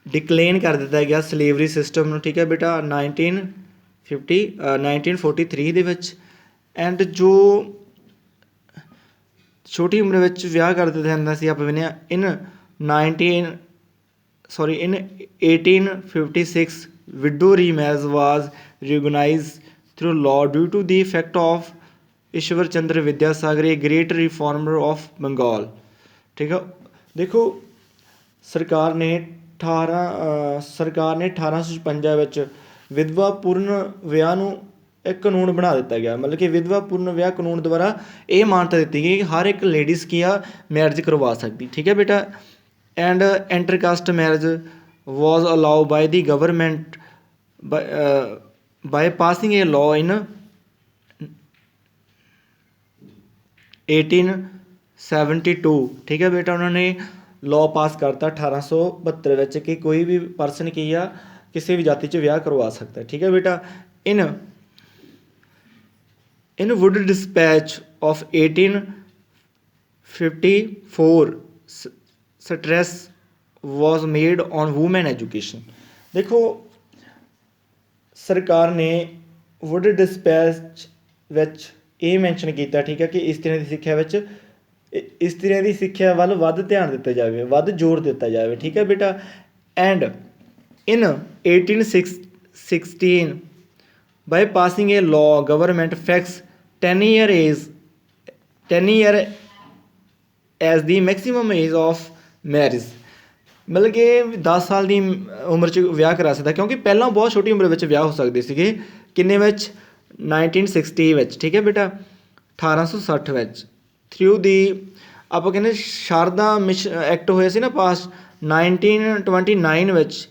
ਡਿਕਲੇਨ ਕਰ ਦਿੱਤਾ ਗਿਆ ਸਲੇਵਰੀ ਸਿਸਟਮ ਨੂੰ, ਠੀਕ ਹੈ ਬੇਟਾ, 1943 ਦੇ ਵਿੱਚ। ਐਂਡ ਜੋ ਛੋਟੀ ਉਮਰ ਵਿੱਚ ਵਿਆਹ ਕਰ ਦਿੱਤਾ ਜਾਂਦਾ ਸੀ ਆਪਾਂ ਵੇਖਦੇ ਹਾਂ in 1856 widow remarriage was recognise through law due to the effect of Ishwar Chandra Vidyasagar a great reformer of Bengal, ਠੀਕ ਹੈ। ਦੇਖੋ ਸਰਕਾਰ ਨੇ 1856 ਵਿੱਚ ਵਿਧਵਾ ਪੂਰਨ ਵਿਆਹ ਨੂੰ ਇੱਕ ਕਾਨੂੰਨ ਬਣਾ ਦਿੱਤਾ ਗਿਆ। ਮਤਲਬ ਕਿ ਵਿਧਵਾ ਪੂਰਨ ਵਿਆਹ ਕਾਨੂੰਨ ਦੁਆਰਾ ਇਹ ਮਾਨਤਾ ਦਿੱਤੀ ਗਈ ਕਿ ਹਰ ਇੱਕ ਲੇਡੀਜ਼ ਕੀ ਆ ਮੈਰਿਜ ਕਰਵਾ ਸਕਦੀ, ਠੀਕ ਹੈ ਬੇਟਾ। And intercaste marriage was allow by the government by passing a law in 1872, ਠੀਕ ਹੈ ਬੇਟਾ। ਉਹਨਾਂ ਨੇ ਲਾਅ ਪਾਸ ਕਰਤਾ 1872 ਵਿੱਚ ਕਿ ਕੋਈ ਵੀ ਪਰਸਨ ਕੀ ਆ ਕਿਸੇ ਵੀ ਜਾਤੀ 'ਚ ਵਿਆਹ ਕਰਵਾ ਸਕਦਾ, ਠੀਕ ਹੈ ਬੇਟਾ। In Wood Dispatch of 1854, stress was made on women education. देखो सरकार ने वुड डिस्पैच ਵਿੱਚ ਇਹ ਮੈਂਸ਼ਨ ਕੀਤਾ, ਠੀਕ ਹੈ, ਕਿ ਇਸਤਰੀਆਂ ਦੀ ਸਿੱਖਿਆ ਵਿੱਚ ਇਸਤਰੀਆਂ ਦੀ ਸਿੱਖਿਆ ਵੱਲ ਵੱਧ ਧਿਆਨ ਦਿੱਤਾ ਜਾਵੇ, ਵੱਧ ਜ਼ੋਰ ਦਿੱਤਾ ਜਾਵੇ, ਠੀਕ ਹੈ ਬੇਟਾ। And in 1816 by passing a law government fixed 10 year as the maximum age of marriage। ਮਤਲਬ ਕਿ 10 ਸਾਲ ਦੀ ਉਮਰ 'ਚ ਵਿਆਹ ਕਰਾ ਸਕਦਾ, ਕਿਉਂਕਿ ਪਹਿਲਾਂ ਬਹੁਤ ਛੋਟੀ ਉਮਰ ਵਿੱਚ ਵਿਆਹ ਹੋ ਸਕਦੇ ਸੀਗੇ। ਕਿੰਨੇ ਵਿੱਚ? 1960 ਵਿੱਚ, ਠੀਕ ਹੈ ਬੇਟਾ, 1860 ਵਿੱਚ। ਥਰੂ ਦੀ ਆਪਾਂ ਕਹਿੰਦੇ ਸ਼ਾਰਦਾ ਐਕਟ ਹੋਇਆ ਸੀ ਨਾ ਪਾਸ 1929 ਵਿੱਚ।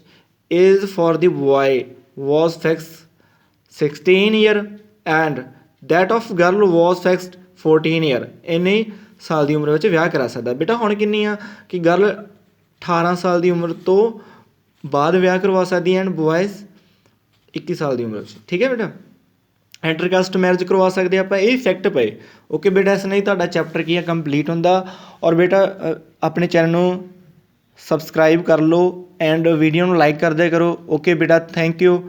Age for the boy was fixed 16 year and that of girl was fixed 14 year। ਇੰਨੇ ਸਾਲ ਦੀ ਉਮਰ ਵਿੱਚ ਵਿਆਹ ਕਰਾ ਸਕਦਾ ਬੇਟਾ। ਹੁਣ ਕਿੰਨੀ ਆ ਕਿ ਗਰਲ 18 ਸਾਲ ਦੀ ਉਮਰ ਤੋਂ ਬਾਅਦ ਵਿਆਹ ਕਰਵਾ ਸਕਦੀ ਐਂਡ ਬॉयਜ਼ 21 ਸਾਲ ਦੀ ਉਮਰ ਵਿੱਚ, ਠੀਕ ਹੈ ਬੇਟਾ। ਇੰਟਰਕਾਸਟ ਮੈਰਿਜ ਕਰਵਾ ਸਕਦੇ ਆਪਾਂ, ਇਹ ਇਫੈਕਟ ਪਏ। ਓਕੇ ਬੇਟਾ, ਇਸ ਨਹੀਂ ਤੁਹਾਡਾ ਚੈਪਟਰ ਕੀ ਆ ਕੰਪਲੀਟ ਹੁੰਦਾ। ਔਰ ਬੇਟਾ ਆਪਣੇ ਚੈਨਲ ਨੂੰ ਸਬਸਕ੍ਰਾਈਬ ਕਰ ਲਓ ਐਂਡ ਵੀਡੀਓ ਨੂੰ ਲਾਈਕ ਕਰਦੇ ਕਰੋ। ਓਕੇ ਬੇਟਾ, ਥੈਂਕ ਯੂ।